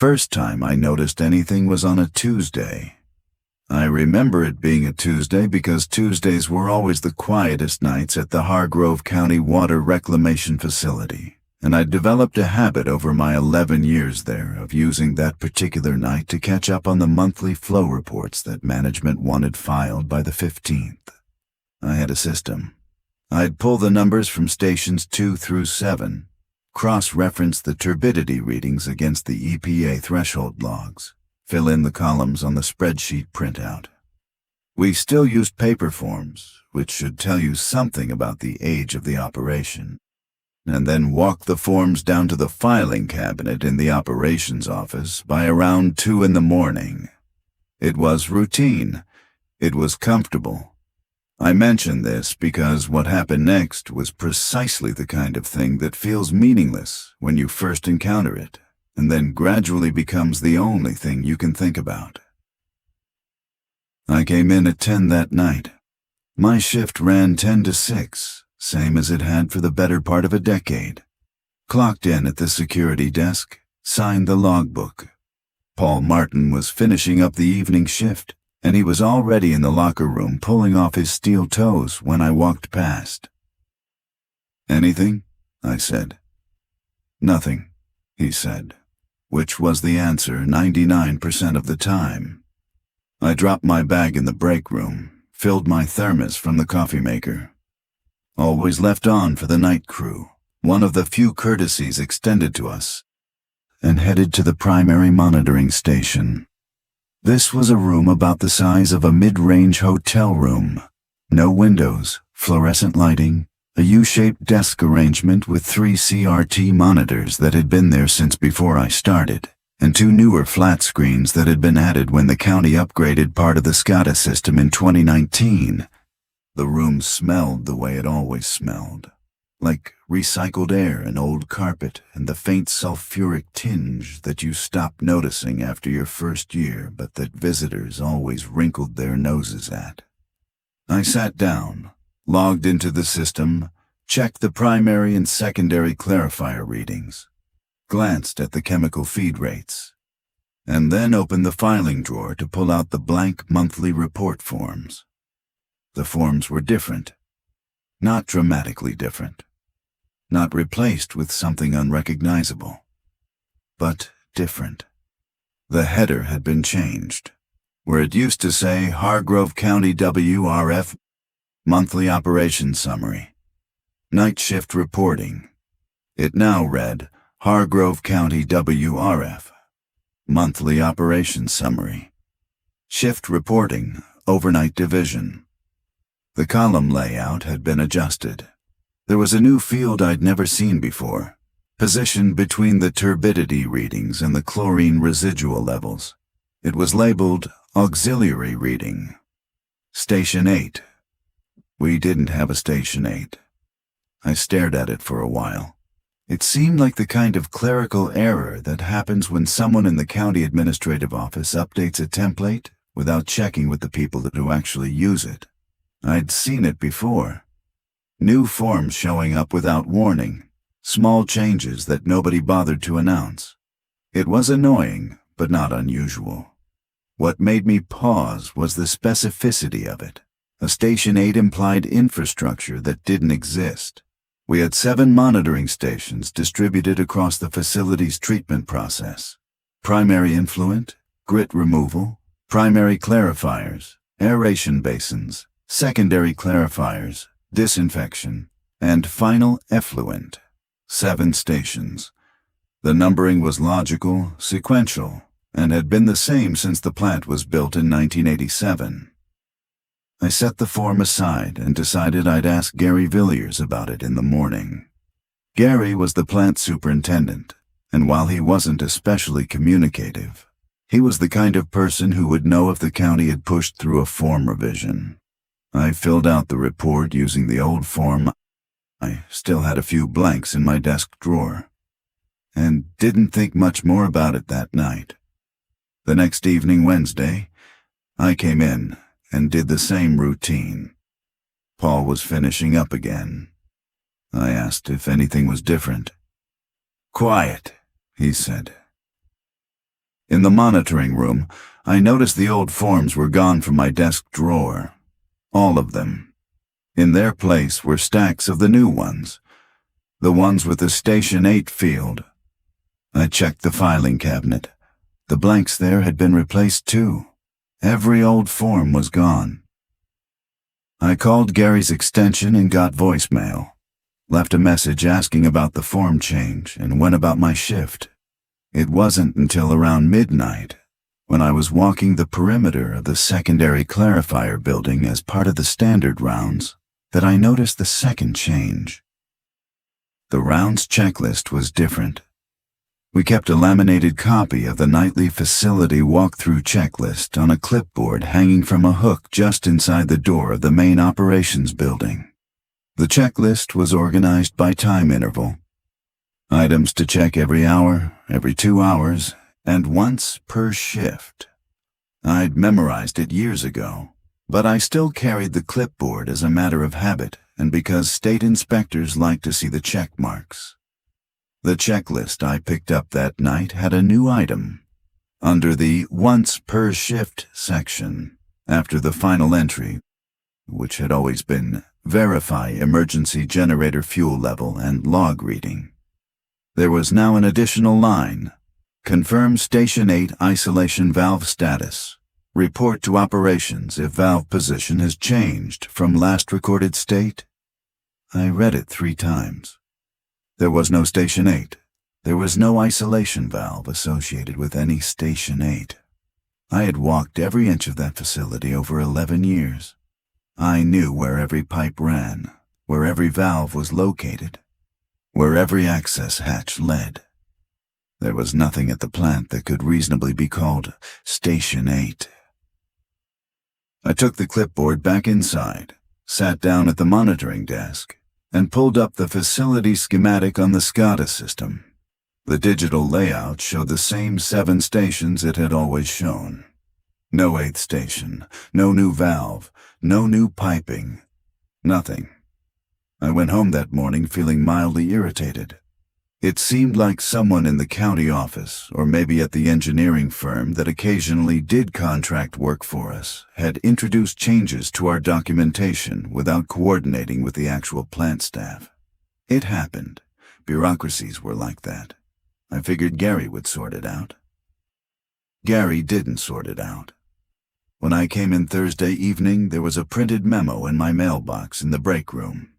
First time I noticed anything was on a Tuesday. I remember it being a Tuesday because Tuesdays were always the quietest nights at the Hargrove County Water Reclamation facility, and I'd developed a habit over my 11 years there of using that particular night to catch up on the monthly flow reports that management wanted filed by the 15th. I had a system. I'd pull the numbers from stations 2 through 7, cross-reference the turbidity readings against the EPA threshold logs, fill in the columns on the spreadsheet printout. We still used paper forms, which should tell you something about the age of the operation, and then walk the forms down to the filing cabinet in the operations office by around 2 in the morning. It was routine. It was comfortable. I mention this because what happened next was precisely the kind of thing that feels meaningless when you first encounter it, and then gradually becomes the only thing you can think about. I came in at 10 that night. My shift ran 10 to 6, same as it had for the better part of a decade. Clocked in at the security desk, signed the logbook. Paul Martin was finishing up the evening shift, and he was already in the locker room pulling off his steel toes when I walked past. "Anything?" I said. "Nothing," he said, which was the answer 99% of the time. I dropped my bag in the break room, filled my thermos from the coffee maker. Always left on for the night crew, one of the few courtesies extended to us, and headed to the primary monitoring station. This was a room about the size of a mid-range hotel room. No windows, fluorescent lighting, a U-shaped desk arrangement with 3 CRT monitors that had been there since before I started, and 2 newer flat screens that had been added when the county upgraded part of the SCADA system in 2019. The room smelled the way it always smelled, like recycled air and old carpet and the faint sulfuric tinge that you stopped noticing after your first year but that visitors always wrinkled their noses at. I sat down, logged into the system, checked the primary and secondary clarifier readings, glanced at the chemical feed rates, and then opened the filing drawer to pull out the blank monthly report forms. The forms were different, not dramatically different. Not replaced with something unrecognizable, but different. The header had been changed. Where it used to say Hargrove County WRF Monthly Operations Summary, Night Shift Reporting, it now read Hargrove County WRF Monthly Operations Summary, Shift Reporting, Overnight Division. The column layout had been adjusted. There was a new field I'd never seen before, positioned between the turbidity readings and the chlorine residual levels. It was labeled Auxiliary Reading. Station 8. We didn't have a Station 8. I stared at it for a while. It seemed like the kind of clerical error that happens when someone in the county administrative office updates a template without checking with the people who actually use it. I'd seen it before. New forms showing up without warning, small changes that nobody bothered to announce. It was annoying, but not unusual. What made me pause was the specificity of it. A Station 8 implied infrastructure that didn't exist. We had 7 monitoring stations distributed across the facility's treatment process. Primary influent, grit removal, primary clarifiers, aeration basins, secondary clarifiers, disinfection, and final effluent. 7 stations. The numbering was logical, sequential, and had been the same since the plant was built in 1987. I set the form aside and decided I'd ask Gary Villiers about it in the morning. Gary was the plant superintendent, and while he wasn't especially communicative, he was the kind of person who would know if the county had pushed through a form revision. I filled out the report using the old form. I still had a few blanks in my desk drawer, and didn't think much more about it that night. The next evening, Wednesday, I came in and did the same routine. Paul was finishing up again. I asked if anything was different. "Quiet," he said. In the monitoring room, I noticed the old forms were gone from my desk drawer. All of them. In their place were stacks of the new ones. The ones with the Station 8 field. I checked the filing cabinet. The blanks there had been replaced too. Every old form was gone. I called Gary's extension and got voicemail. Left a message asking about the form change and went about my shift. It wasn't until around midnight, when I was walking the perimeter of the secondary clarifier building as part of the standard rounds, that I noticed the second change. The rounds checklist was different. We kept a laminated copy of the nightly facility walkthrough checklist on a clipboard hanging from a hook just inside the door of the main operations building. The checklist was organized by time interval. Items to check every hour, every 2 hours, and once per shift. I'd memorized it years ago, but I still carried the clipboard as a matter of habit and because state inspectors like to see the check marks. The checklist I picked up that night had a new item. Under the once per shift section, after the final entry, which had always been verify emergency generator fuel level and log reading, there was now an additional line. Confirm Station 8 isolation valve status. Report to operations if valve position has changed from last recorded state. I read it 3 times. There was no Station 8. There was no isolation valve associated with any Station 8. I had walked every inch of that facility over 11 years. I knew where every pipe ran, where every valve was located, where every access hatch led. There was nothing at the plant that could reasonably be called Station 8. I took the clipboard back inside, sat down at the monitoring desk, and pulled up the facility schematic on the SCADA system. The digital layout showed the same 7 stations it had always shown. No 8th station, no new valve, no new piping, nothing. I went home that morning feeling mildly irritated. It seemed like someone in the county office, or maybe at the engineering firm that occasionally did contract work for us, had introduced changes to our documentation without coordinating with the actual plant staff. It happened. Bureaucracies were like that. I figured Gary would sort it out. Gary didn't sort it out. When I came in Thursday evening, there was a printed memo in my mailbox in the break room.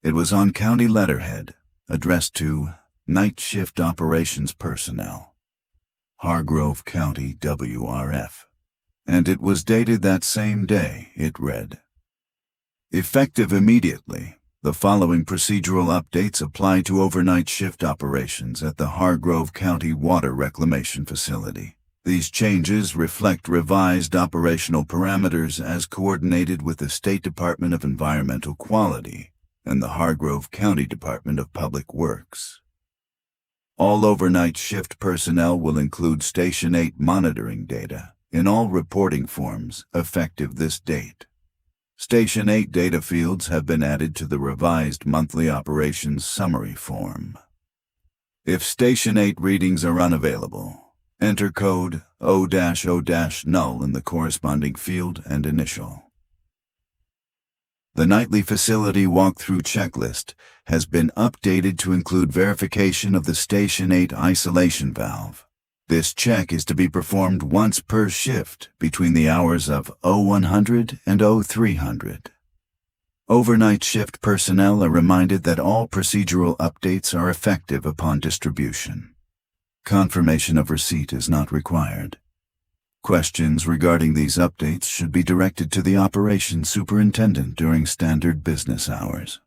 It was on county letterhead, addressed to Night Shift Operations Personnel, Hargrove County WRF, and it was dated that same day. It read, effective immediately, the following procedural updates apply to overnight shift operations at the Hargrove County Water Reclamation Facility. These changes reflect revised operational parameters as coordinated with the State Department of Environmental Quality and the Hargrove County Department of Public Works. All overnight shift personnel will include Station 8 monitoring data in all reporting forms effective this date. Station 8 data fields have been added to the revised monthly operations summary form. If Station 8 readings are unavailable, enter code O-O-null in the corresponding field and initial. The nightly facility walkthrough checklist has been updated to include verification of the Station 8 isolation valve. This check is to be performed once per shift between the hours of 0100 and 0300. Overnight shift personnel are reminded that all procedural updates are effective upon distribution. Confirmation of receipt is not required. Questions regarding these updates should be directed to the operations superintendent during standard business hours.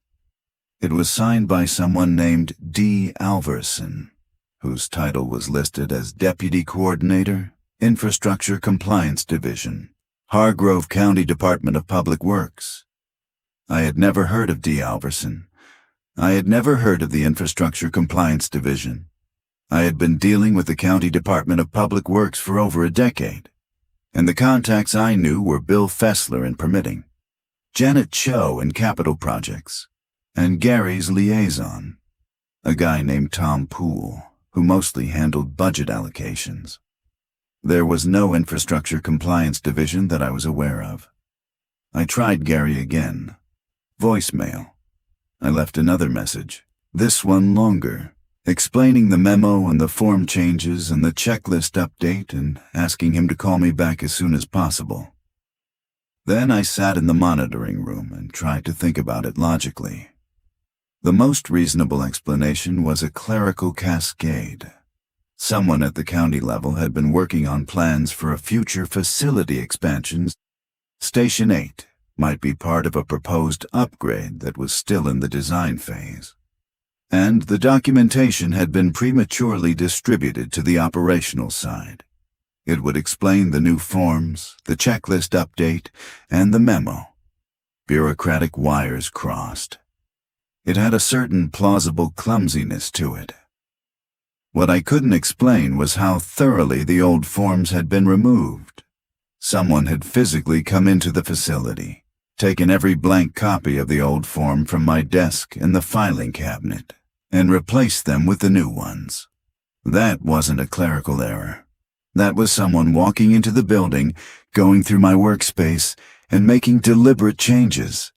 It was signed by someone named D. Alversen, whose title was listed as Deputy Coordinator, Infrastructure Compliance Division, Hargrove County Department of Public Works. I had never heard of D. Alversen. I had never heard of the Infrastructure Compliance Division. I had been dealing with the County Department of Public Works for over a decade, and the contacts I knew were Bill Fessler in permitting, Janet Cho in capital projects, and Gary's liaison, a guy named Tom Poole, who mostly handled budget allocations. There was no infrastructure compliance division that I was aware of. I tried Gary again. Voicemail. I left another message, this one longer, explaining the memo and the form changes and the checklist update and asking him to call me back as soon as possible. Then I sat in the monitoring room and tried to think about it logically. The most reasonable explanation was a clerical cascade. Someone at the county level had been working on plans for a future facility expansion. Station 8 might be part of a proposed upgrade that was still in the design phase. And the documentation had been prematurely distributed to the operational side. It would explain the new forms, the checklist update, and the memo. Bureaucratic wires crossed. It had a certain plausible clumsiness to it. What I couldn't explain was how thoroughly the old forms had been removed. Someone had physically come into the facility, taken every blank copy of the old form from my desk and the filing cabinet, and replaced them with the new ones. That wasn't a clerical error. That was someone walking into the building, going through my workspace, and making deliberate changes.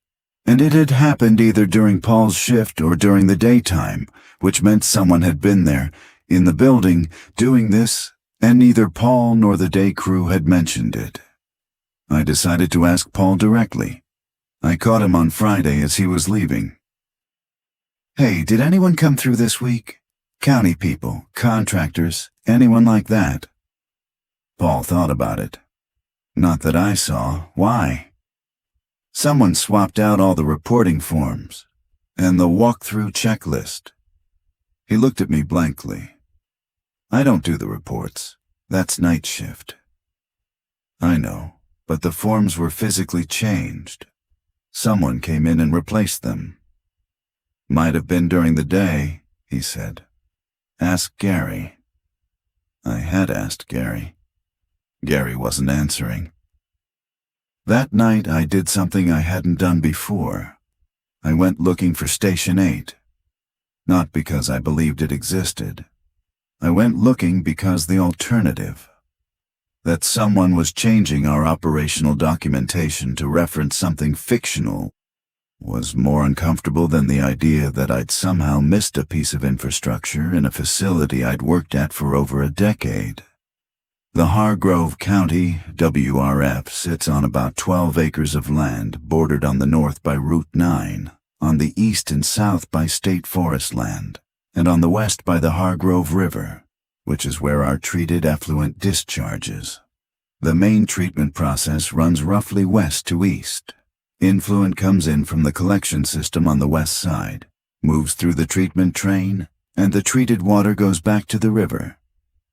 And it had happened either during Paul's shift or during the daytime, which meant someone had been there, in the building, doing this, and neither Paul nor the day crew had mentioned it. I decided to ask Paul directly. I caught him on Friday as he was leaving. "Hey, did anyone come through this week? County people, contractors, anyone like that?" Paul thought about it. "Not that I saw. Why?" "Someone swapped out all the reporting forms and the walkthrough checklist." He looked at me blankly. "I don't do the reports. That's night shift." "I know, but the forms were physically changed. Someone came in and replaced them." "Might have been during the day," he said. "Ask Gary." I had asked Gary. Gary wasn't answering. That night I did something I hadn't done before. I went looking for Station 8. Not because I believed it existed. I went looking because the alternative, that someone was changing our operational documentation to reference something fictional, was more uncomfortable than the idea that I'd somehow missed a piece of infrastructure in a facility I'd worked at for over a decade. The Hargrove County WRF sits on about 12 acres of land bordered on the north by Route 9, on the east and south by state forest land, and on the west by the Hargrove River, which is where our treated effluent discharges. The main treatment process runs roughly west to east. Influent comes in from the collection system on the west side, moves through the treatment train, and the treated water goes back to the river.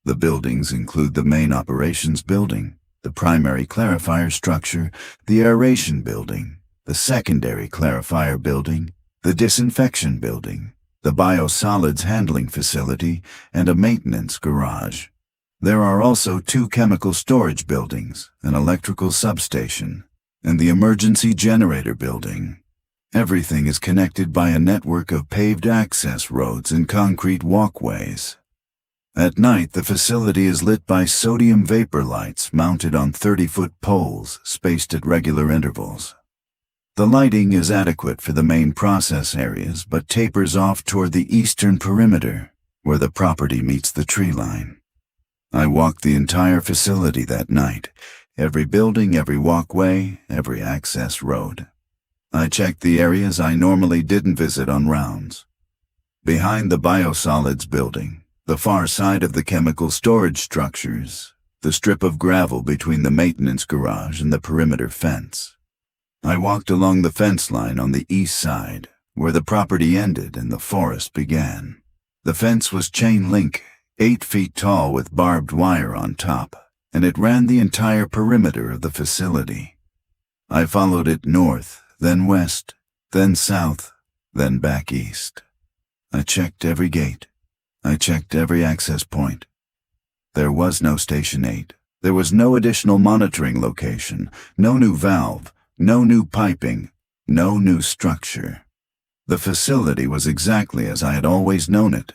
The buildings include the main operations building, the primary clarifier structure, the aeration building, the secondary clarifier building, the disinfection building, the biosolids handling facility, and a maintenance garage. There are also 2 chemical storage buildings, an electrical substation, and the emergency generator building. Everything is connected by a network of paved access roads and concrete walkways. At night, the facility is lit by sodium vapor lights mounted on 30-foot poles spaced at regular intervals. The lighting is adequate for the main process areas but tapers off toward the eastern perimeter, where the property meets the tree line. I walked the entire facility that night, every building, every walkway, every access road. I checked the areas I normally didn't visit on rounds. Behind the biosolids building, the far side of the chemical storage structures, the strip of gravel between the maintenance garage and the perimeter fence. I walked along the fence line on the east side, where the property ended and the forest began. The fence was chain link, 8 feet tall with barbed wire on top, and it ran the entire perimeter of the facility. I followed it north, then west, then south, then back east. I checked every gate. I checked every access point. There was no Station 8. There was no additional monitoring location, no new valve, no new piping, no new structure. The facility was exactly as I had always known it.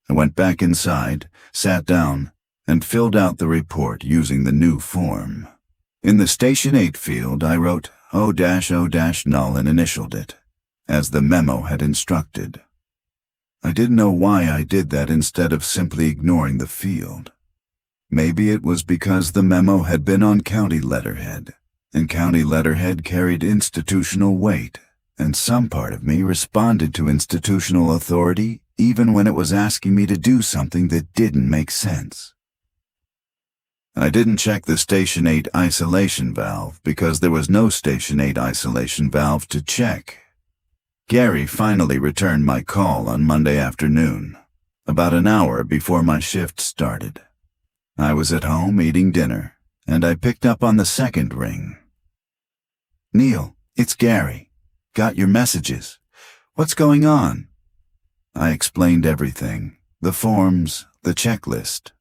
I went back inside, sat down, and filled out the report using the new form. In the Station 8 field, I wrote O-O-null and initialed it, as the memo had instructed. I didn't know why I did that instead of simply ignoring the field. Maybe it was because the memo had been on county letterhead, and county letterhead carried institutional weight, and some part of me responded to institutional authority even when it was asking me to do something that didn't make sense. I didn't check the Station 8 isolation valve because there was no Station 8 isolation valve to check. Gary finally returned my call on Monday afternoon, about an hour before my shift started. I was at home eating dinner, and I picked up on the second ring. "Neil, it's Gary. Got your messages. What's going on?" I explained everything: the forms, the checklist,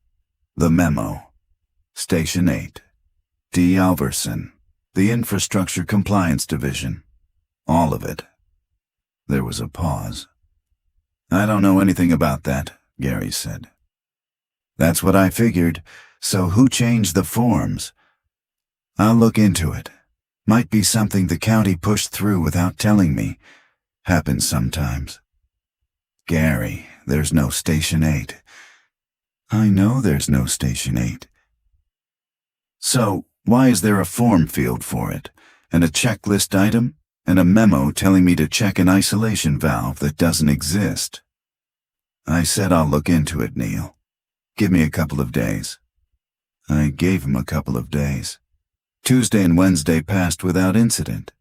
the memo, Station 8, D. Alversen, the Infrastructure Compliance Division, all of it. There was a pause. "I don't know anything about that," Gary said. "That's what I figured. So who changed the forms?" "I'll look into it. Might be something the county pushed through without telling me. Happens sometimes." "Gary, there's no Station 8. "I know there's no Station 8. "So, why is there a form field for it, and a checklist item, and a memo telling me to check an isolation valve that doesn't exist?" I said I'll look into it, Neil. Give me a couple of days. I gave him a couple of days. Tuesday and Wednesday passed without incident,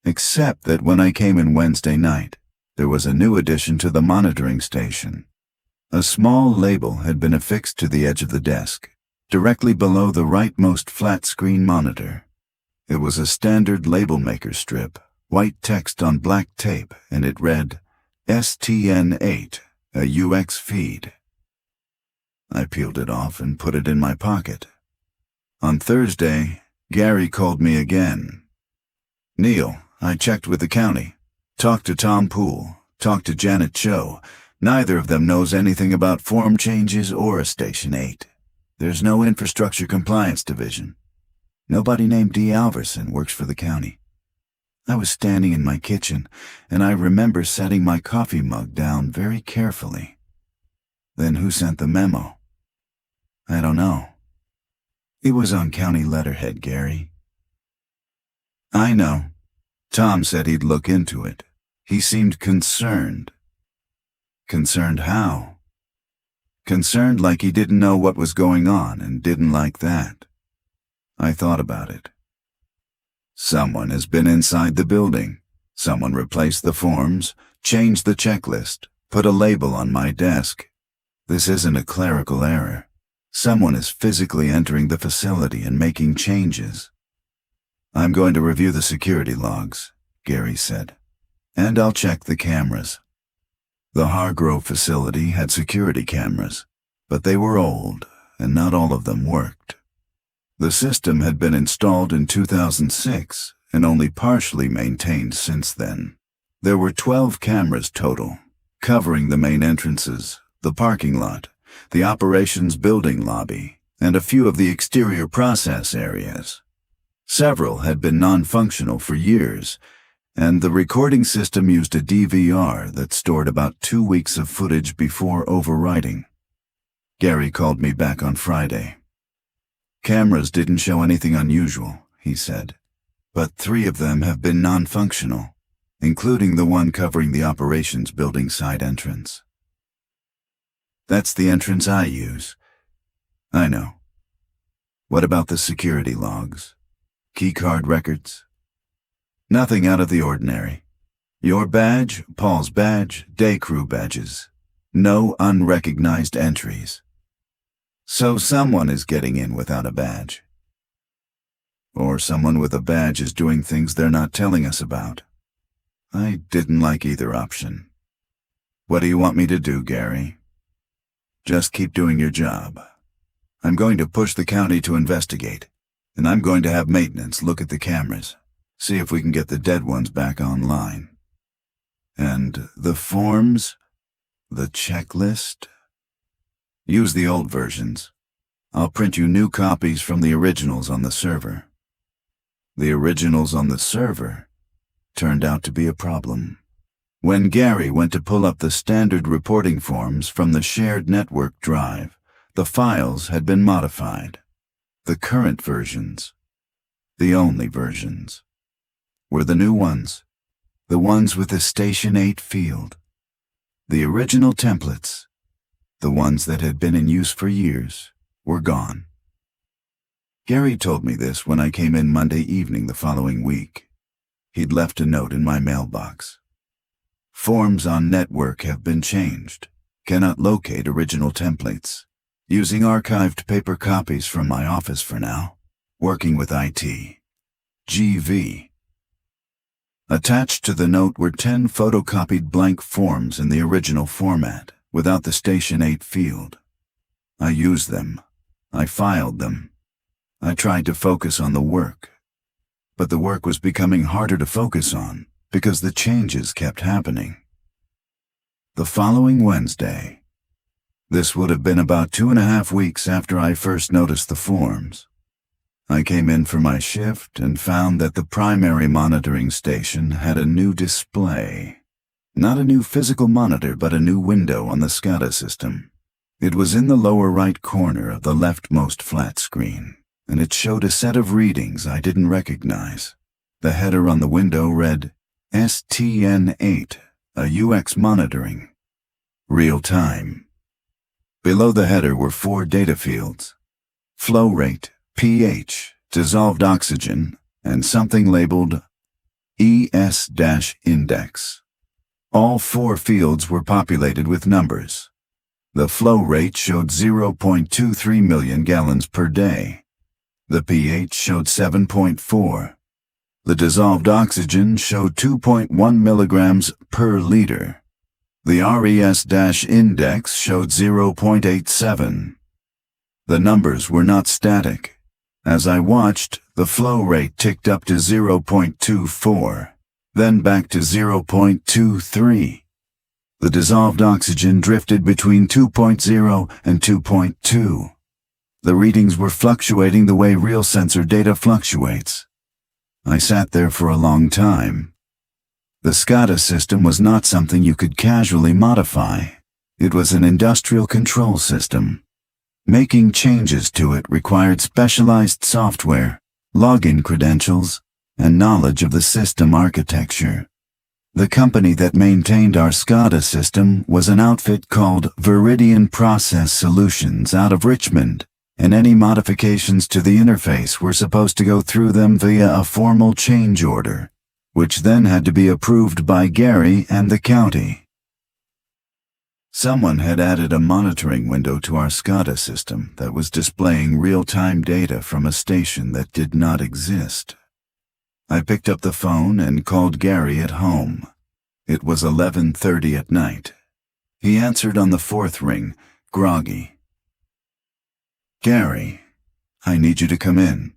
except that when I came in Wednesday night, there was a new addition to the monitoring station. A small label had been affixed to the edge of the desk, directly below the rightmost flat-screen monitor. It was a standard label maker strip, white text on black tape, and it read, STN8, a UX feed. I peeled it off and put it in my pocket. On Thursday, Gary called me again. "Neil, I checked with the county. Talked to Tom Poole, talked to Janet Cho. Neither of them knows anything about form changes or a Station 8. There's no Infrastructure Compliance Division. Nobody named D. Alversen works for the county." I was standing in my kitchen, and I remember setting my coffee mug down very carefully. "Then who sent the memo?" "I don't know. It was on county letterhead, Gary." "I know. Tom said he'd look into it. He seemed concerned." "Concerned how?" "Concerned like he didn't know what was going on and didn't like that." I thought about it. Someone has been inside the building. Someone replaced the forms, changed the checklist, put a label on my desk. This isn't a clerical error. Someone is physically entering the facility and making changes. "I'm going to review the security logs," Gary said, "and I'll check the cameras." The Hargrove facility had security cameras, but they were old, and not all of them worked. The system had been installed in 2006 and only partially maintained since then. There were 12 cameras total, covering the main entrances, the parking lot, the operations building lobby, and a few of the exterior process areas. Several had been non-functional for years, and the recording system used a DVR that stored about 2 weeks of footage before overwriting. Gary called me back on Friday. "Cameras didn't show anything unusual," he said, "but 3 of them have been non-functional, including the one covering the operations building side entrance." "That's the entrance I use." "I know. What about the security logs? Keycard records?" "Nothing out of the ordinary. Your badge, Paul's badge, day crew badges. No unrecognized entries. So someone is getting in without a badge. Or someone with a badge is doing things they're not telling us about." I didn't like either option. "What do you want me to do, Gary?" "Just keep doing your job. I'm going to push the county to investigate, and I'm going to have maintenance look at the cameras, see if we can get the dead ones back online. And the forms? The checklist? Use the old versions. I'll print you new copies from the originals on the server. The originals on the server turned out to be a problem. When Gary went to pull up the standard reporting forms from the shared network drive, the files had been modified. The current versions, the only versions, were the new ones, the ones with the Station 8 field. The original templates, the ones that had been in use for years, were gone. Gary told me this when I came in Monday evening the following week. He'd left a note in my mailbox. Forms on network have been changed. Cannot locate original templates. Using archived paper copies from my office for now. Working with IT. GV. Attached to the note were 10 photocopied blank forms in the original format, without the Station 8 field. I used them. I filed them. I tried to focus on the work. But the work was becoming harder to focus on, because the changes kept happening. The following Wednesday, this would have been about 2.5 weeks after I first noticed the forms, I came in for my shift and found that the primary monitoring station had a new display. Not a new physical monitor, but a new window on the SCADA system. It was in the lower right corner of the leftmost flat screen, and it showed a set of readings I didn't recognize. The header on the window read, STN8, a UX monitoring. Real time. Below the header were 4 data fields. Flow rate, pH, dissolved oxygen, and something labeled ES-index. All 4 fields were populated with numbers. The flow rate showed 0.23 million gallons per day. The pH showed 7.4. The dissolved oxygen showed 2.1 milligrams per liter. The RES-index showed 0.87. The numbers were not static. As I watched, the flow rate ticked up to 0.24, then back to 0.23. The dissolved oxygen drifted between 2.0 and 2.2. The readings were fluctuating the way real sensor data fluctuates. I sat there for a long time. The SCADA system was not something you could casually modify. It was an industrial control system. Making changes to it required specialized software, login credentials, and knowledge of the system architecture. The company that maintained our SCADA system was an outfit called Veridian Process Solutions out of Richmond, and any modifications to the interface were supposed to go through them via a formal change order, which then had to be approved by Gary and the county. Someone had added a monitoring window to our SCADA system that was displaying real-time data from a station that did not exist. I picked up the phone and called Gary at home. It was 11:30 at night. He answered on the 4th ring, groggy. "Gary, I need you to come in."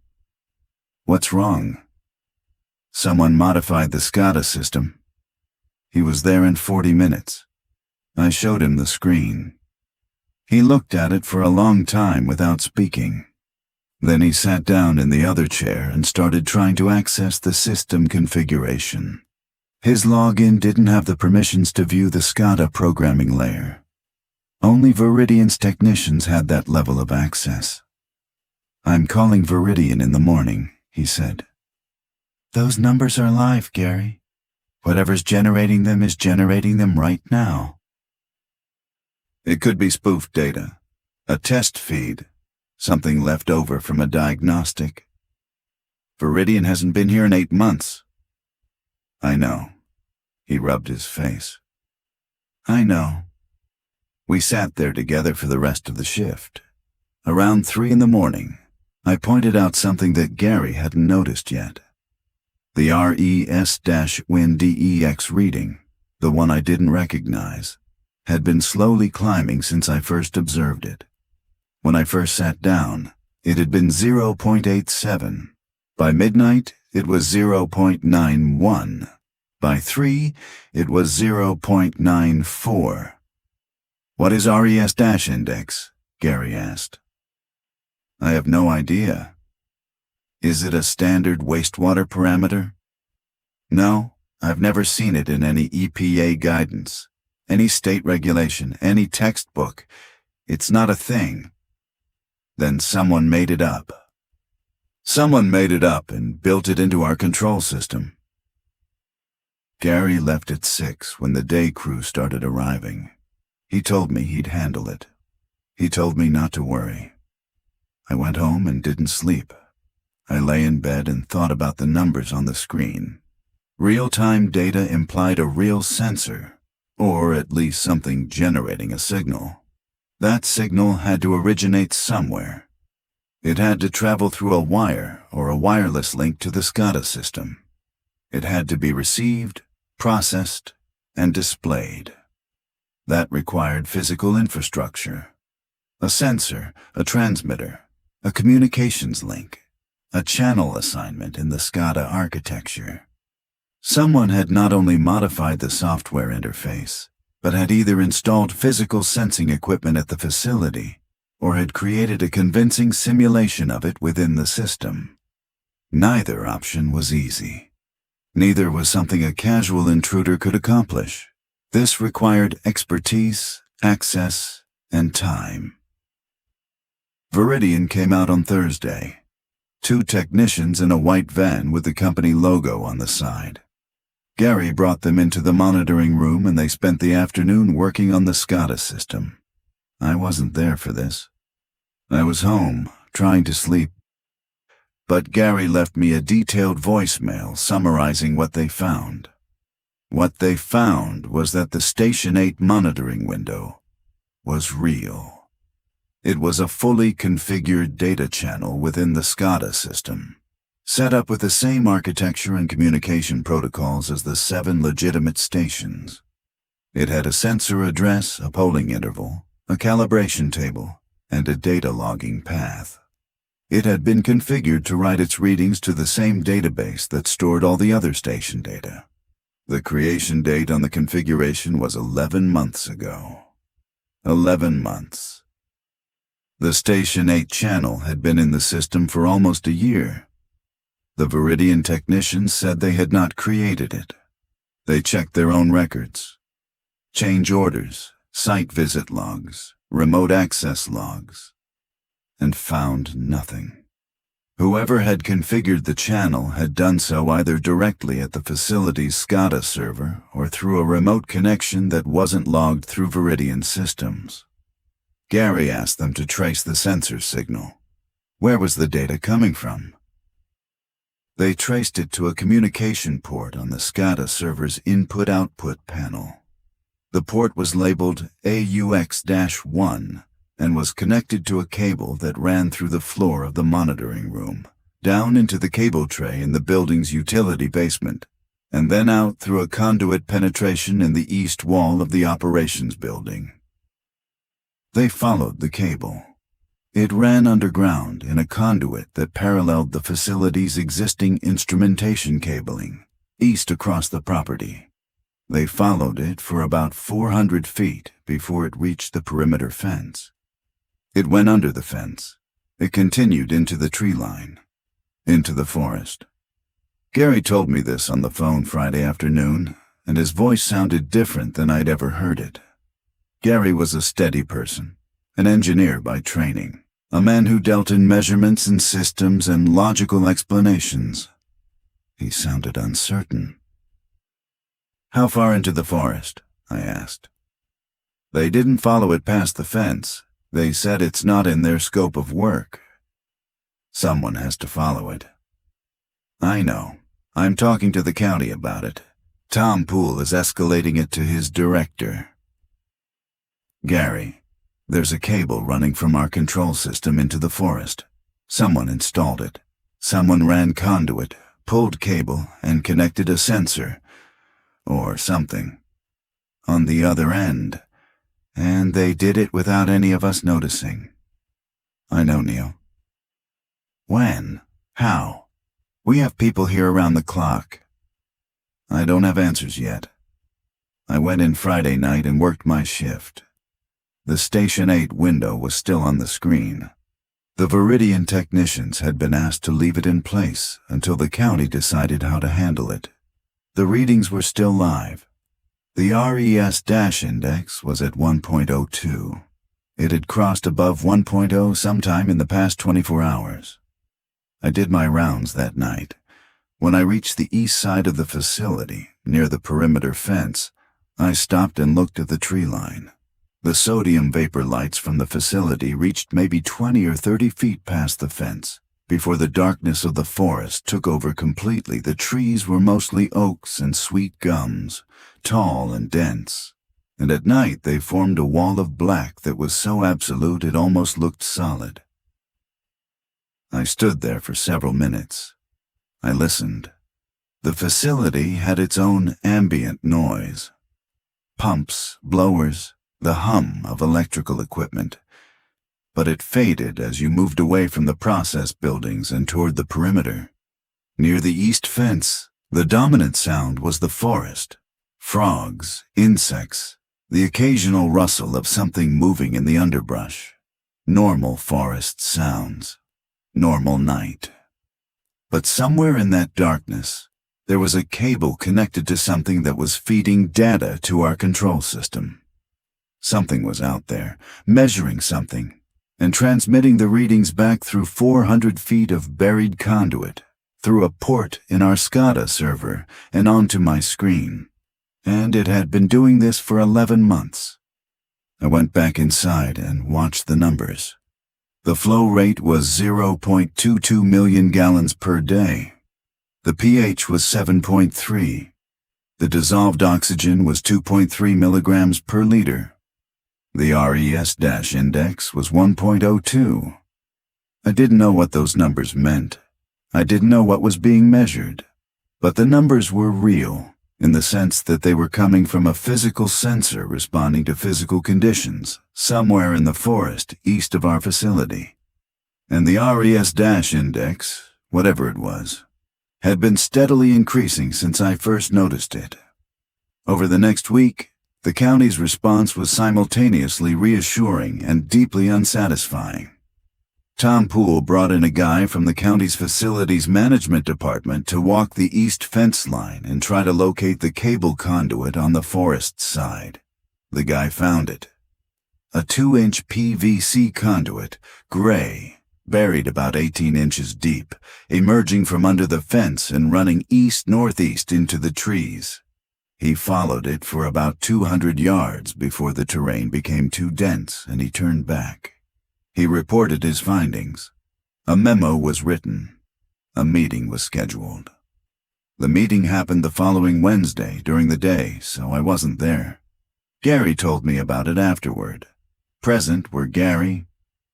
"What's wrong?" "Someone modified the SCADA system." He was there in 40 minutes. I showed him the screen. He looked at it for a long time without speaking. Then he sat down in the other chair and started trying to access the system configuration. His login didn't have the permissions to view the SCADA programming layer. Only Veridian's technicians had that level of access. "I'm calling Veridian in the morning," he said. "Those numbers are live, Gary. Whatever's generating them is generating them right now." "It could be spoofed data, a test feed, something left over from a diagnostic. Veridian hasn't been here in 8 months." "I know." He rubbed his face. "I know." We sat there together for the rest of the shift. Around 3 in the morning, I pointed out something that Gary hadn't noticed yet. The RES-WinDEX reading, the one I didn't recognize, had been slowly climbing since I first observed it. When I first sat down, it had been 0.87. By midnight, it was 0.91. By 3, it was 0.94. "What is RES-index?" Gary asked. I have no idea. Is it a standard wastewater parameter? No, I've never seen it in any EPA guidance, any state regulation, any textbook. It's not a thing. Then someone made it up. Someone made it up and built it into our control system. Gary left at 6 when the day crew started arriving. He told me he'd handle it. He told me not to worry. I went home and didn't sleep. I lay in bed and thought about the numbers on the screen. Real-time data implied a real sensor, or at least something generating a signal. That signal had to originate somewhere. It had to travel through a wire or a wireless link to the SCADA system. It had to be received, processed, and displayed. That required physical infrastructure. A sensor, a transmitter, a communications link, a channel assignment in the SCADA architecture. Someone had not only modified the software interface, but had either installed physical sensing equipment at the facility or had created a convincing simulation of it within the system. Neither option was easy. Neither was something a casual intruder could accomplish. This required expertise, access, and time. Veridian came out on Thursday. 2 technicians in a white van with the company logo on the side. Gary brought them into the monitoring room and they spent the afternoon working on the SCADA system. I wasn't there for this. I was home, trying to sleep. But Gary left me a detailed voicemail summarizing what they found. What they found was that the Station 8 monitoring window was real. It was a fully configured data channel within the SCADA system, set up with the same architecture and communication protocols as the 7 legitimate stations. It had a sensor address, a polling interval, a calibration table, and a data logging path. It had been configured to write its readings to the same database that stored all the other station data. The creation date on the configuration was 11 months ago. 11 months. The Station 8 channel had been in the system for almost a year. The Veridian technicians said they had not created it. They checked their own records. Change orders, site visit logs, remote access logs, and found nothing. Whoever had configured the channel had done so either directly at the facility's SCADA server or through a remote connection that wasn't logged through Veridian systems. Gary asked them to trace the sensor signal. Where was the data coming from? They traced it to a communication port on the SCADA server's input-output panel. The port was labeled AUX-1 and was connected to a cable that ran through the floor of the monitoring room, down into the cable tray in the building's utility basement, and then out through a conduit penetration in the east wall of the operations building. They followed the cable. It ran underground in a conduit that paralleled the facility's existing instrumentation cabling, east across the property. They followed it for about 400 feet before it reached the perimeter fence. It went under the fence. It continued into the tree line, into the forest. Gary told me this on the phone Friday afternoon, and his voice sounded different than I'd ever heard it. Gary was a steady person, an engineer by training, a man who dealt in measurements and systems and logical explanations. He sounded uncertain. "How far into the forest?" I asked. "They didn't follow it past the fence. They said it's not in their scope of work." "Someone has to follow it." "I know. I'm talking to the county about it. Tom Poole is escalating it to his director." "Gary, there's a cable running from our control system into the forest. Someone installed it. Someone ran conduit, pulled cable, and connected a sensor, or something, on the other end. And they did it without any of us noticing." "I know, Neil." "When? How? We have people here around the clock." "I don't have answers yet. I went in Friday night and worked my shift. The Station 8 window was still on the screen. The Veridian technicians had been asked to leave it in place until the county decided how to handle it. The readings were still live. The RES-index was at 1.02. It had crossed above 1.0 sometime in the past 24 hours. I did my rounds that night. When I reached the east side of the facility, near the perimeter fence, I stopped and looked at the tree line. The sodium vapor lights from the facility reached maybe 20 or 30 feet past the fence. Before the darkness of the forest took over completely, the trees were mostly oaks and sweet gums, tall and dense, and at night they formed a wall of black that was so absolute it almost looked solid. I stood there for several minutes. I listened. The facility had its own ambient noise. Pumps, blowers, the hum of electrical equipment. But it faded as you moved away from the process buildings and toward the perimeter. Near the east fence, the dominant sound was the forest. Frogs, insects, the occasional rustle of something moving in the underbrush. Normal forest sounds. Normal night. But somewhere in that darkness, there was a cable connected to something that was feeding data to our control system. Something was out there, measuring something, and transmitting the readings back through 400 feet of buried conduit, through a port in our SCADA server, and onto my screen. And it had been doing this for 11 months. I went back inside and watched the numbers. The flow rate was 0.22 million gallons per day. The pH was 7.3. The dissolved oxygen was 2.3 milligrams per liter. The RES-index was 1.02. I didn't know what those numbers meant. I didn't know what was being measured. But the numbers were real, in the sense that they were coming from a physical sensor responding to physical conditions, somewhere in the forest east of our facility. And the RES-index, whatever it was, had been steadily increasing since I first noticed it. Over the next week, the county's response was simultaneously reassuring and deeply unsatisfying. Tom Poole brought in a guy from the county's facilities management department to walk the east fence line and try to locate the cable conduit on the forest side. The guy found it. A 2-inch PVC conduit, gray, buried about 18 inches deep, emerging from under the fence and running east-northeast into the trees. He followed it for about 200 yards before the terrain became too dense and he turned back. He reported his findings. A memo was written. A meeting was scheduled. The meeting happened the following Wednesday during the day, so I wasn't there. Gary told me about it afterward. Present were Gary,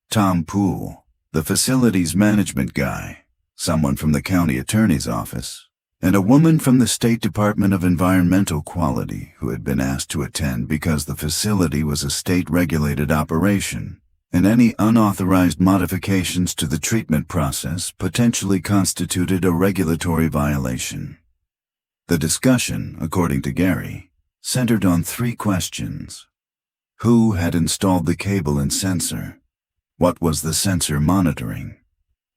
Tom Poole, the facilities management guy, someone from the county attorney's office, and a woman from the State Department of Environmental Quality who had been asked to attend because the facility was a state-regulated operation, and any unauthorized modifications to the treatment process potentially constituted a regulatory violation. The discussion, according to Gary, centered on 3 questions. Who had installed the cable and sensor? What was the sensor monitoring?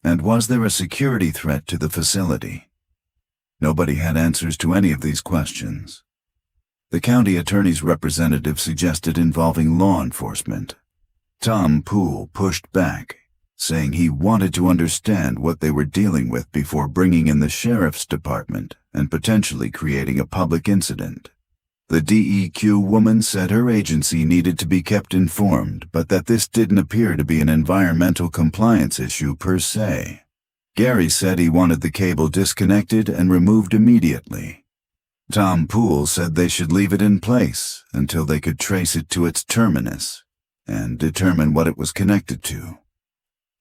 And was there a security threat to the facility? Nobody had answers to any of these questions. The county attorney's representative suggested involving law enforcement. Tom Poole pushed back, saying he wanted to understand what they were dealing with before bringing in the sheriff's department and potentially creating a public incident. The DEQ woman said her agency needed to be kept informed, but that this didn't appear to be an environmental compliance issue per se. Gary said he wanted the cable disconnected and removed immediately. Tom Poole said they should leave it in place until they could trace it to its terminus and determine what it was connected to.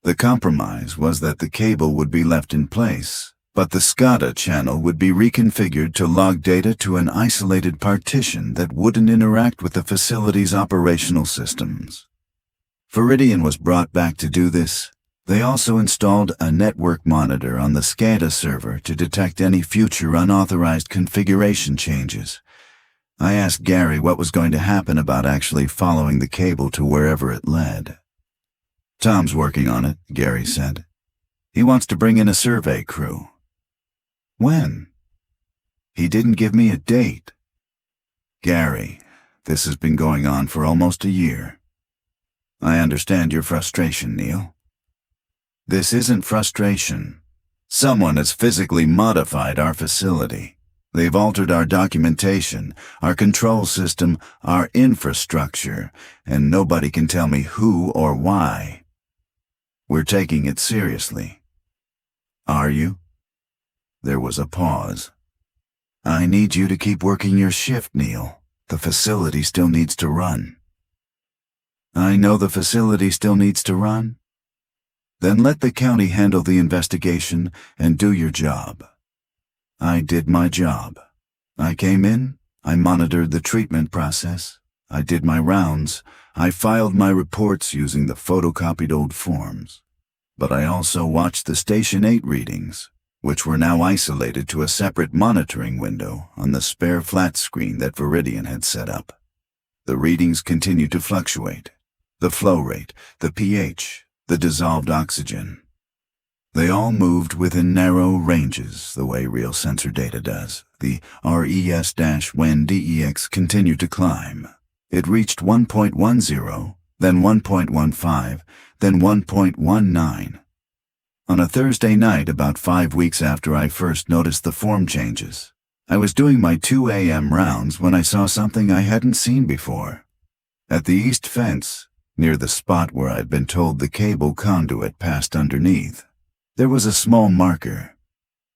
The compromise was that the cable would be left in place, but the SCADA channel would be reconfigured to log data to an isolated partition that wouldn't interact with the facility's operational systems. Veridian was brought back to do this. They also installed a network monitor on the SCADA server to detect any future unauthorized configuration changes. I asked Gary what was going to happen about actually following the cable to wherever it led. Tom's working on it, Gary said. He wants to bring in a survey crew. When? He didn't give me a date. Gary, this has been going on for almost a year. I understand your frustration, Neil. This isn't frustration. Someone has physically modified our facility. They've altered our documentation, our control system, our infrastructure, and nobody can tell me who or why. We're taking it seriously. Are you? There was a pause. I need you to keep working your shift, Neil. The facility still needs to run. I know the facility still needs to run. Then let the county handle the investigation and do your job. I did my job. I came in, I monitored the treatment process, I did my rounds, I filed my reports using the photocopied old forms. But I also watched the Station 8 readings, which were now isolated to a separate monitoring window on the spare flat screen that Viridian had set up. The readings continued to fluctuate. The flow rate, the pH, the dissolved oxygen. They all moved within narrow ranges the way real sensor data does. The RES-when DEX continued to climb. It reached 1.10, then 1.15, then 1.19. On a Thursday night about 5 weeks after I first noticed the form changes, I was doing my 2 a.m. rounds when I saw something I hadn't seen before. At the east fence, near the spot where I'd been told the cable conduit passed underneath, there was a small marker.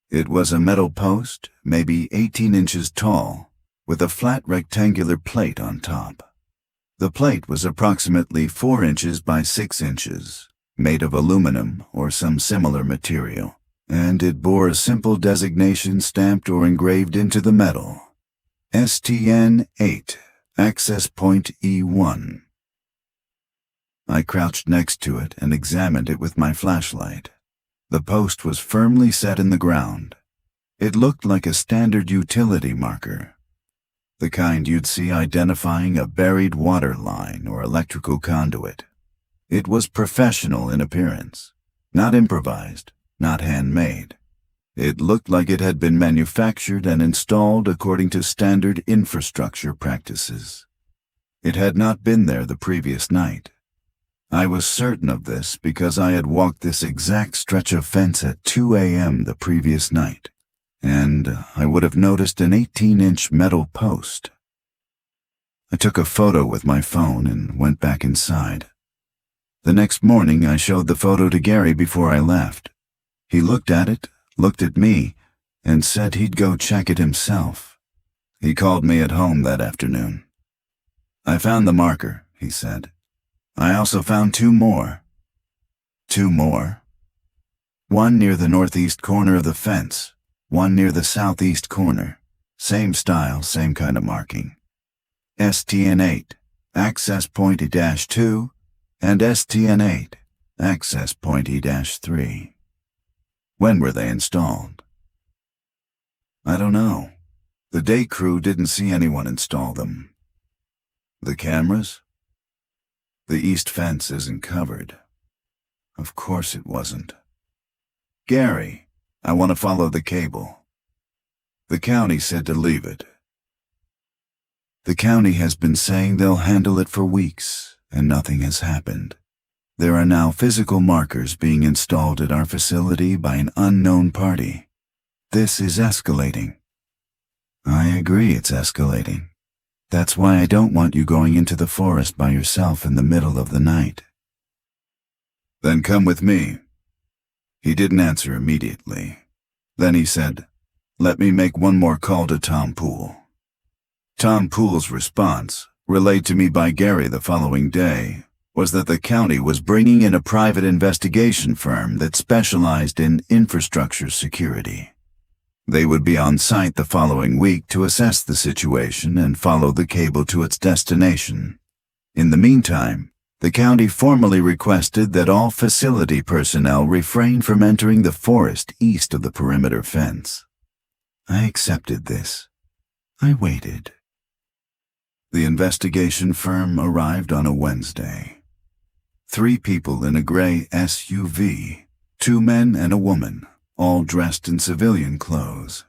It was a metal post, maybe 18 inches tall, with a flat rectangular plate on top. The plate was approximately 4 inches by 6 inches, made of aluminum or some similar material, and it bore a simple designation stamped or engraved into the metal. STN-8, access point E1. I crouched next to it and examined it with my flashlight. The post was firmly set in the ground. It looked like a standard utility marker, the kind you'd see identifying a buried water line or electrical conduit. It was professional in appearance, not improvised, not handmade. It looked like it had been manufactured and installed according to standard infrastructure practices. It had not been there the previous night. I was certain of this because I had walked this exact stretch of fence at 2 a.m. the previous night, and I would have noticed an 18-inch metal post. I took a photo with my phone and went back inside. The next morning I showed the photo to Gary before I left. He looked at it, looked at me, and said he'd go check it himself. He called me at home that afternoon. I found the marker, he said. I also found 2 more. 2 more? One near the northeast corner of the fence, one near the southeast corner. Same style, same kind of marking. STN-8, access point E-2, and STN-8, access point E-3. When were they installed? I don't know. The day crew didn't see anyone install them. The cameras? The east fence isn't covered. Of course it wasn't. Gary, I want to follow the cable. The county said to leave it. The county has been saying they'll handle it for weeks, and nothing has happened. There are now physical markers being installed at our facility by an unknown party. This is escalating. I agree it's escalating. That's why I don't want you going into the forest by yourself in the middle of the night. Then come with me. He didn't answer immediately. Then he said, let me make one more call to Tom Poole. Tom Poole's response, relayed to me by Gary the following day, was that the county was bringing in a private investigation firm that specialized in infrastructure security. They would be on site the following week to assess the situation and follow the cable to its destination. In the meantime, the county formally requested that all facility personnel refrain from entering the forest east of the perimeter fence. I accepted this. I waited. The investigation firm arrived on a Wednesday. 3 people in a gray SUV, 2 men and a woman, all dressed in civilian clothes.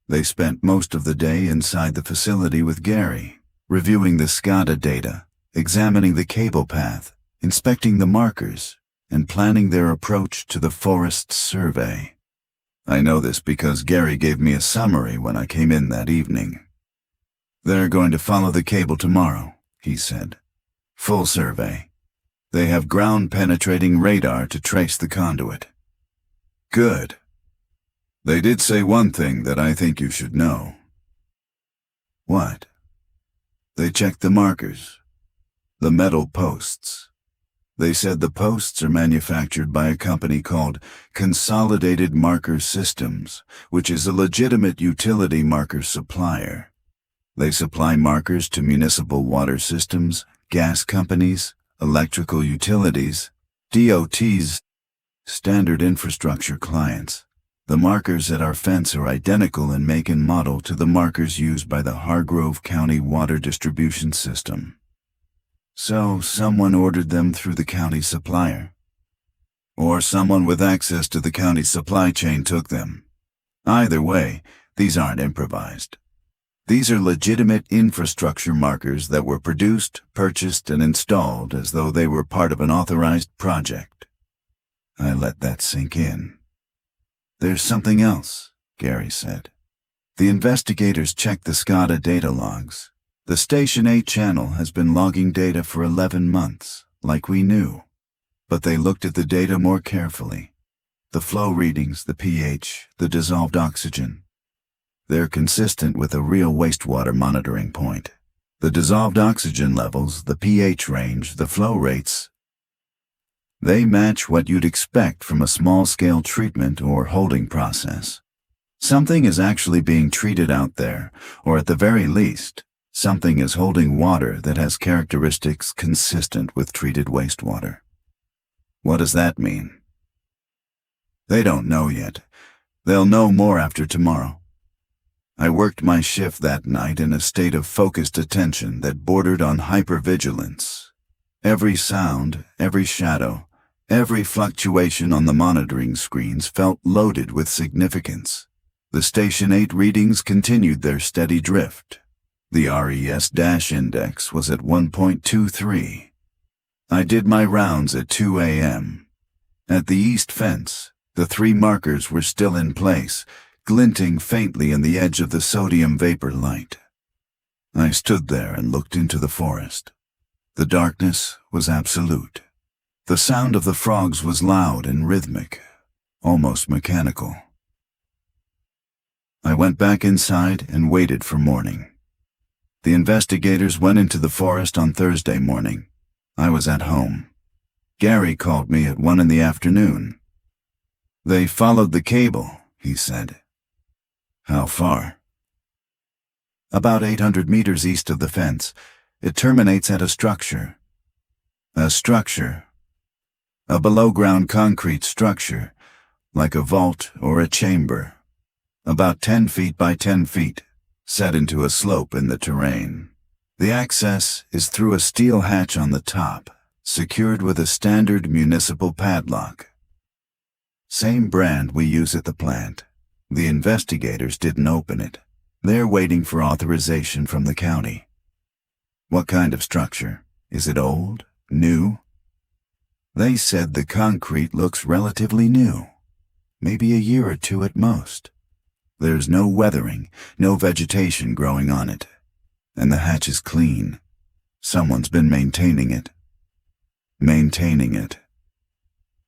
They spent most of the day inside the facility with Gary, reviewing the SCADA data, examining the cable path, inspecting the markers, and planning their approach to the forest survey. I know this because Gary gave me a summary when I came in that evening. "They're going to follow the cable tomorrow," he said. "Full survey. They have ground-penetrating radar to trace the conduit." "Good. They did say one thing that I think you should know." "What?" "They checked the markers. The metal posts. They said the posts are manufactured by a company called Consolidated Marker Systems, which is a legitimate utility marker supplier. They supply markers to municipal water systems, gas companies, electrical utilities, DOTs, standard infrastructure clients. The markers at our fence are identical in make and model to the markers used by the Hargrove County water distribution system." "So someone ordered them through the county supplier?" "Or someone with access to the county supply chain took them. Either way, these aren't improvised. These are legitimate infrastructure markers that were produced, purchased, and installed as though they were part of an authorized project." I let that sink in. "There's something else," Gary said. "The investigators checked the SCADA data logs. The Station 8 channel has been logging data for 11 months, like we knew. But they looked at the data more carefully. The flow readings, the pH, the dissolved oxygen. They're consistent with a real wastewater monitoring point. The dissolved oxygen levels, the pH range, the flow rates, they match what you'd expect from a small-scale treatment or holding process. Something is actually being treated out there, or at the very least, something is holding water that has characteristics consistent with treated wastewater." "What does that mean?" "They don't know yet. They'll know more after tomorrow." I worked my shift that night in a state of focused attention that bordered on hypervigilance. Every sound, every shadow, every fluctuation on the monitoring screens felt loaded with significance. The Station 8 readings continued their steady drift. The RES-index was at 1.23. I did my rounds at 2 a.m. At the east fence, the 3 markers were still in place, glinting faintly in the edge of the sodium vapor light. I stood there and looked into the forest. The darkness was absolute. The sound of the frogs was loud and rhythmic, almost mechanical. I went back inside and waited for morning. The investigators went into the forest on Thursday morning. I was at home. Gary called me at 1 in the afternoon. "They followed the cable," he said. "How far?" "About 800 meters east of the fence. It terminates at a structure." "A structure?" "A below-ground concrete structure, like a vault or a chamber. About 10 feet by 10 feet, set into a slope in the terrain. The access is through a steel hatch on the top, secured with a standard municipal padlock. Same brand we use at the plant. The investigators didn't open it. They're waiting for authorization from the county." "What kind of structure? Is it old? New?" "They said the concrete looks relatively new. Maybe a year or 2 at most. There's no weathering, no vegetation growing on it. And the hatch is clean. Someone's been maintaining it." "Maintaining it."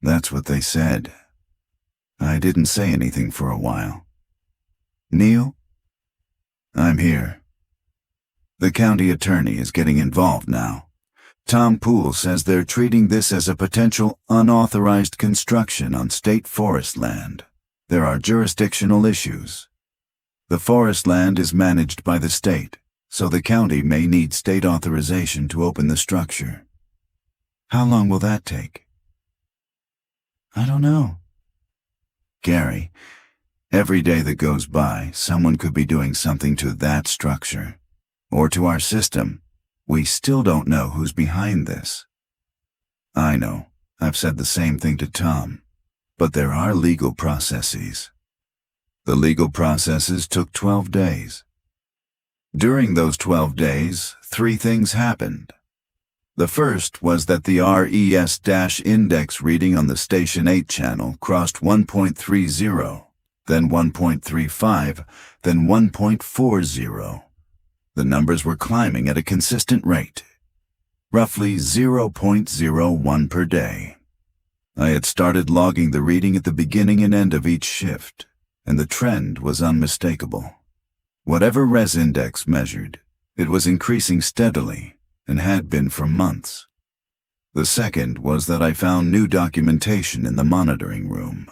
That's what they said. I didn't say anything for a while. "Neil?" "I'm here." "The county attorney is getting involved now. Tom Poole says they're treating this as a potential unauthorized construction on state forest land. There are jurisdictional issues. The forest land is managed by the state, so the county may need state authorization to open the structure." "How long will that take?" "I don't know." "Gary, every day that goes by, someone could be doing something to that structure, or to our system. We still don't know who's behind this." I know, I've said the same thing to Tom, but there are legal processes. The legal processes took 12 days. During those 12 days, 3 things happened. The first was that the RES-index reading on the Station 8 channel crossed 1.30, then 1.35, then 1.40. The numbers were climbing at a consistent rate, roughly 0.01 per day. I had started logging the reading at the beginning and end of each shift, and the trend was unmistakable. Whatever res index measured, it was increasing steadily and had been for months. The second was that I found new documentation in the monitoring room.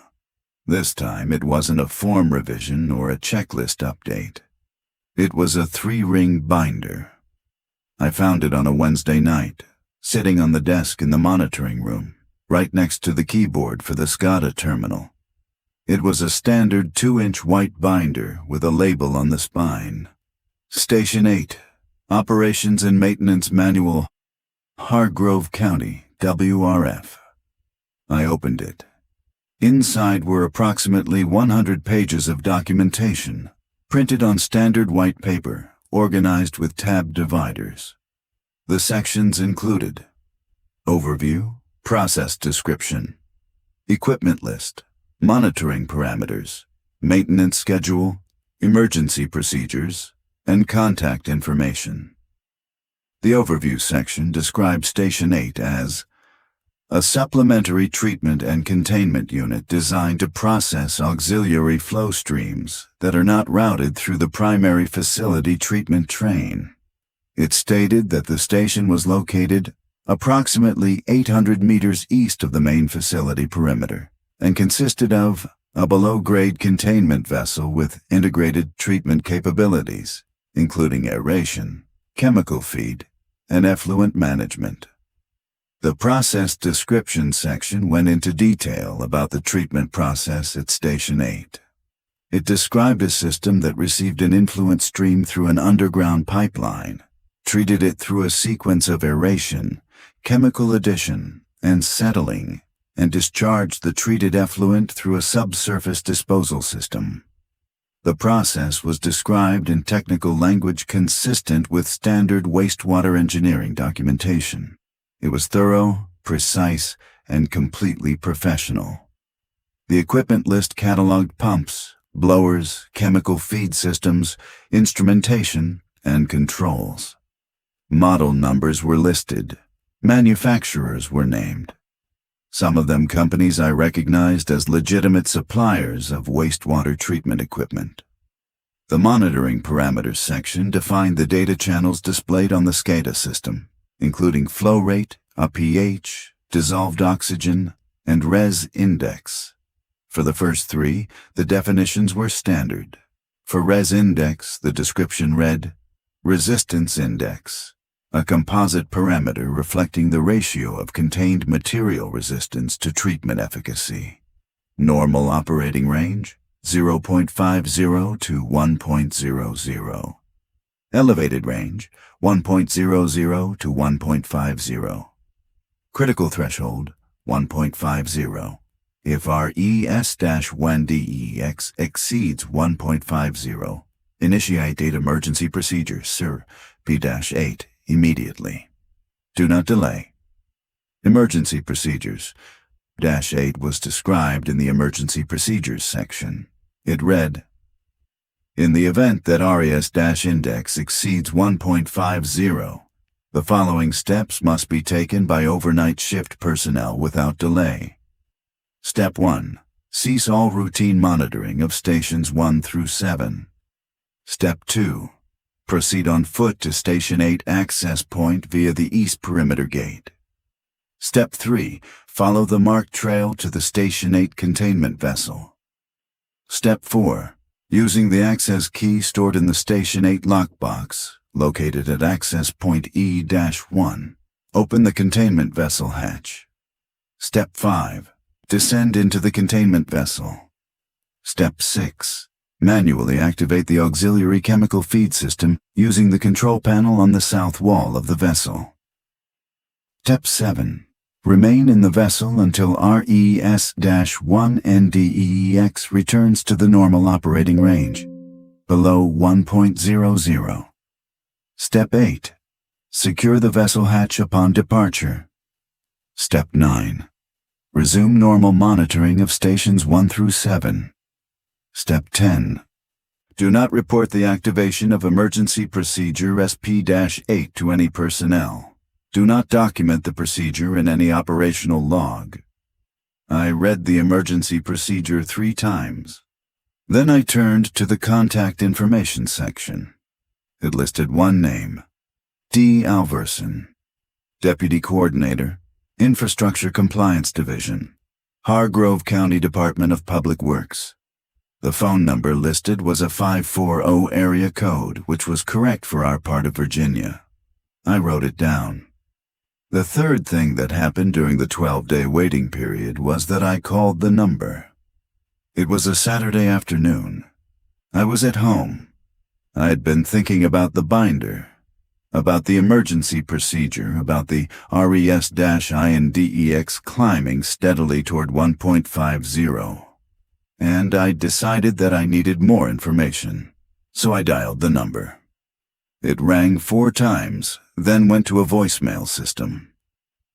This time it wasn't a form revision or a checklist update. It was a 3-ring binder. I found it on a Wednesday night, sitting on the desk in the monitoring room, right next to the keyboard for the SCADA terminal. It was a standard 2-inch white binder with a label on the spine. Station 8, Operations and Maintenance Manual, Hargrove County WRF. I opened it. Inside were approximately 100 pages of documentation, printed on standard white paper, organized with tab dividers. The sections included overview, process description, equipment list, monitoring parameters, maintenance schedule, emergency procedures, and contact information. The overview section described Station 8 as a supplementary treatment and containment unit designed to process auxiliary flow streams that are not routed through the primary facility treatment train. It stated that the station was located approximately 800 meters east of the main facility perimeter and consisted of a below-grade containment vessel with integrated treatment capabilities, including aeration, chemical feed, and effluent management. The process description section went into detail about the treatment process at Station 8. It described a system that received an influent stream through an underground pipeline, treated it through a sequence of aeration, chemical addition, and settling, and discharged the treated effluent through a subsurface disposal system. The process was described in technical language consistent with standard wastewater engineering documentation. It was thorough, precise, and completely professional. The equipment list cataloged pumps, blowers, chemical feed systems, instrumentation, and controls. Model numbers were listed. Manufacturers were named. Some of them companies I recognized as legitimate suppliers of wastewater treatment equipment. The monitoring parameters section defined the data channels displayed on the SCADA system, including flow rate, a pH, dissolved oxygen, and res index. For the first 3, the definitions were standard. For res index, the description read, resistance index, a composite parameter reflecting the ratio of contained material resistance to treatment efficacy. Normal operating range, 0.50 to 1.00. Elevated range, 1.00 to 1.50. Critical threshold, 1.50. If RES-1DEX exceeds 1.50, initiate emergency procedure, Sir, P-8, immediately. Do not delay. Emergency procedures. -8 was described in the emergency procedures section. It read, in the event that RES-index exceeds 1.50, the following steps must be taken by overnight shift personnel without delay. Step 1. Cease all routine monitoring of stations 1 through 7. Step 2. Proceed on foot to Station 8 access point via the East Perimeter Gate. Step 3. Follow the marked trail to the Station 8 containment vessel. Step 4. Using the access key stored in the Station 8 lockbox, located at access point E-1, open the containment vessel hatch. Step 5. Descend into the containment vessel. Step 6. Manually activate the auxiliary chemical feed system using the control panel on the south wall of the vessel. Step 7. Remain in the vessel until RES-1NDEX returns to the normal operating range, below 1.00. Step 8. Secure the vessel hatch upon departure. Step 9. Resume normal monitoring of stations 1 through 7. Step 10. Do not report the activation of Emergency Procedure SP-8 to any personnel. Do not document the procedure in any operational log. I read the emergency procedure 3 times. Then I turned to the contact information section. It listed one name, D. Alversen, Deputy Coordinator, Infrastructure Compliance Division, Hargrove County Department of Public Works. The phone number listed was a 540 area code, which was correct for our part of Virginia. I wrote it down. The third thing that happened during the 12-day waiting period was that I called the number. It was a Saturday afternoon. I was at home. I had been thinking about the binder, about the emergency procedure, about the RES-INDEX climbing steadily toward 1.50. And I decided that I needed more information, so I dialed the number. It rang 4 times, then went to a voicemail system.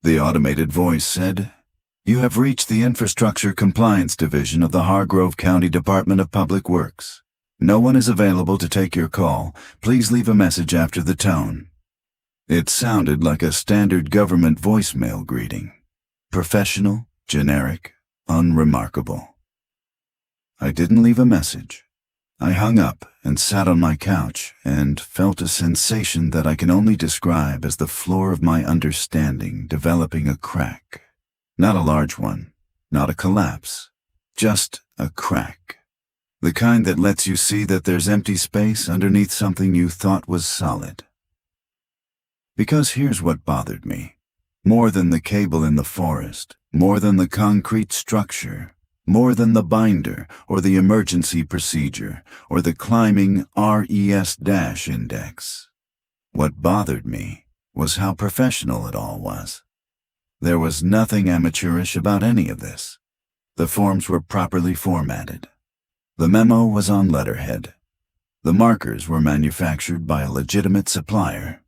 The automated voice said, "You have reached the Infrastructure Compliance Division of the Hargrove County Department of Public Works. No one is available to take your call. Please leave a message after the tone." It sounded like a standard government voicemail greeting. Professional, generic, unremarkable. I didn't leave a message. I hung up and sat on my couch and felt a sensation that I can only describe as the floor of my understanding developing a crack. Not a large one, not a collapse, just a crack. The kind that lets you see that there's empty space underneath something you thought was solid. Because here's what bothered me. More than the cable in the forest, more than the concrete structure, more than the binder or the emergency procedure or the climbing RES-index. What bothered me was how professional it all was. There was nothing amateurish about any of this. The forms were properly formatted. The memo was on letterhead. The markers were manufactured by a legitimate supplier.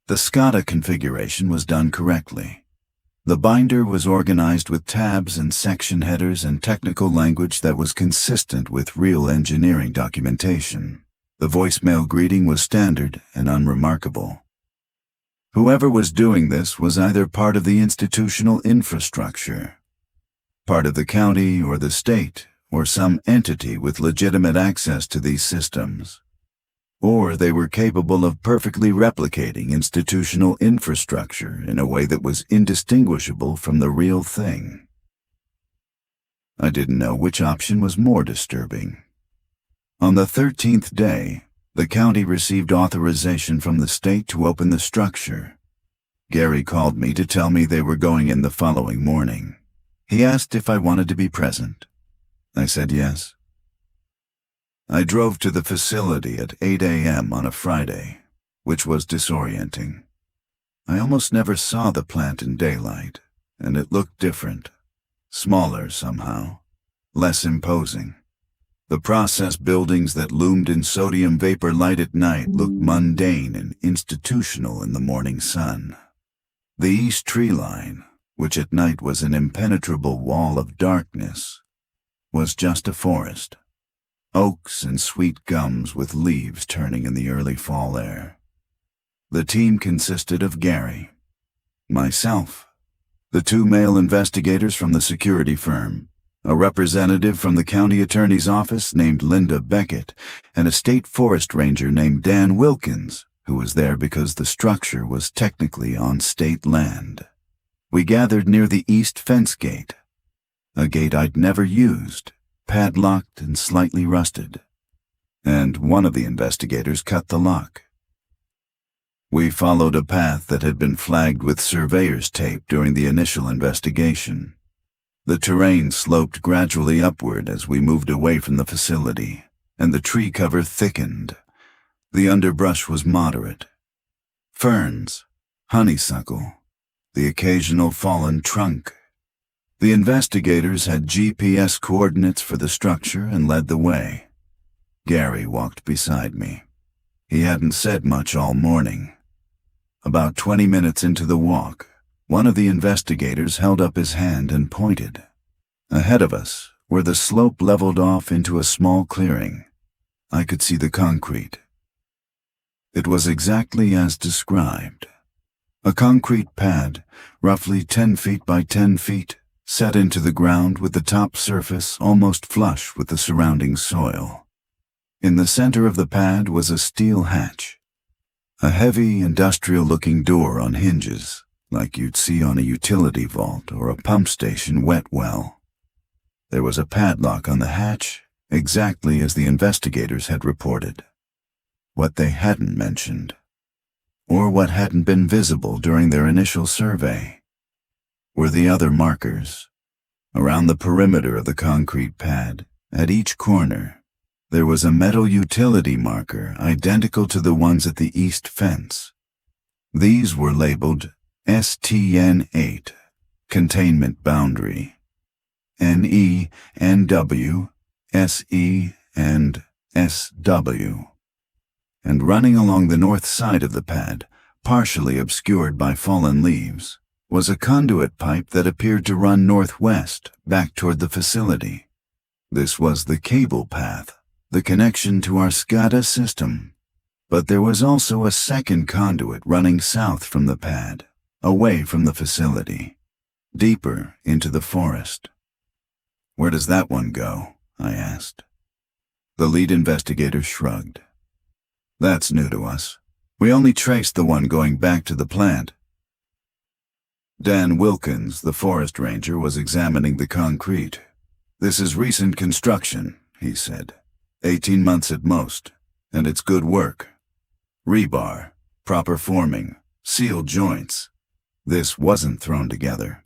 The SCADA configuration was done correctly. The binder was organized with tabs and section headers and technical language that was consistent with real engineering documentation. The voicemail greeting was standard and unremarkable. Whoever was doing this was either part of the institutional infrastructure, part of the county or the state, or some entity with legitimate access to these systems. Or they were capable of perfectly replicating institutional infrastructure in a way that was indistinguishable from the real thing. I didn't know which option was more disturbing. On the 13th day, the county received authorization from the state to open the structure. Gary called me to tell me they were going in the following morning. He asked if I wanted to be present. I said yes. I drove to the facility at 8 a.m. on a Friday, which was disorienting. I almost never saw the plant in daylight, and it looked different, smaller somehow, less imposing. The process buildings that loomed in sodium vapor light at night looked mundane and institutional in the morning sun. The east tree line, which at night was an impenetrable wall of darkness, was just a forest. Oaks and sweet gums with leaves turning in the early fall air. The team consisted of Gary, myself, the 2 male investigators from the security firm, a representative from the county attorney's office named Linda Beckett, and a state forest ranger named Dan Wilkins, who was there because the structure was technically on state land. We gathered near the east fence gate, a gate I'd never used, padlocked and slightly rusted, and one of the investigators cut the lock. We followed a path that had been flagged with surveyor's tape during the initial investigation. The terrain sloped gradually upward as we moved away from the facility, and the tree cover thickened. The underbrush was moderate. Ferns, honeysuckle, the occasional fallen trunk. The investigators had GPS coordinates for the structure and led the way. Gary walked beside me. He hadn't said much all morning. About 20 minutes into the walk, one of the investigators held up his hand and pointed. Ahead of us, where the slope leveled off into a small clearing, I could see the concrete. It was exactly as described. A concrete pad, roughly 10 feet by 10 feet, set into the ground with the top surface almost flush with the surrounding soil. In the center of the pad was a steel hatch, a heavy industrial-looking door on hinges, like you'd see on a utility vault or a pump station wet well. There was a padlock on the hatch, exactly as the investigators had reported. What they hadn't mentioned, or what hadn't been visible during their initial survey, were the other markers. Around the perimeter of the concrete pad, at each corner, there was a metal utility marker identical to the ones at the east fence. These were labeled STN8, Containment Boundary, NE, NW, SE, and SW. And running along the north side of the pad, partially obscured by fallen leaves, was a conduit pipe that appeared to run northwest, back toward the facility. This was the cable path, the connection to our SCADA system. But there was also a second conduit running south from the pad, away from the facility, deeper into the forest. "Where does that one go?" I asked. The lead investigator shrugged. "That's new to us. We only traced the one going back to the plant." Dan Wilkins, the forest ranger, was examining the concrete. "This is recent construction," he said. 18 months at most, and it's good work. Rebar, proper forming, sealed joints. This wasn't thrown together."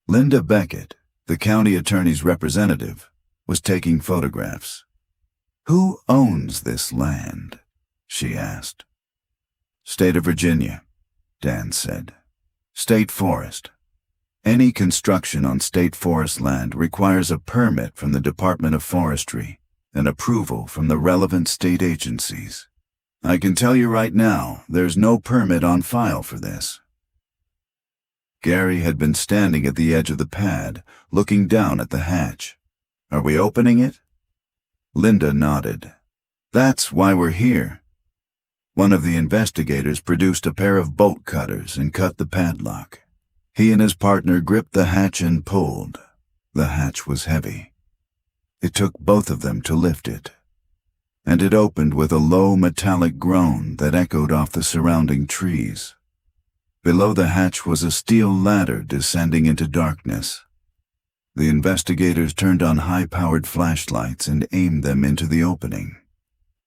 Linda Beckett, the county attorney's representative, was taking photographs. "Who owns this land?" she asked. "State of Virginia," Dan said. "State forest. Any construction on state forest land requires a permit from the Department of Forestry and approval from the relevant state agencies. I can tell you right now, there's no permit on file for this." Gary had been standing at the edge of the pad, looking down at the hatch. "Are we opening it?" Linda nodded. "That's why we're here." One of the investigators produced a pair of bolt cutters and cut the padlock. He and his partner gripped the hatch and pulled. The hatch was heavy. It took both of them to lift it, and it opened with a low metallic groan that echoed off the surrounding trees. Below the hatch was a steel ladder descending into darkness. The investigators turned on high-powered flashlights and aimed them into the opening.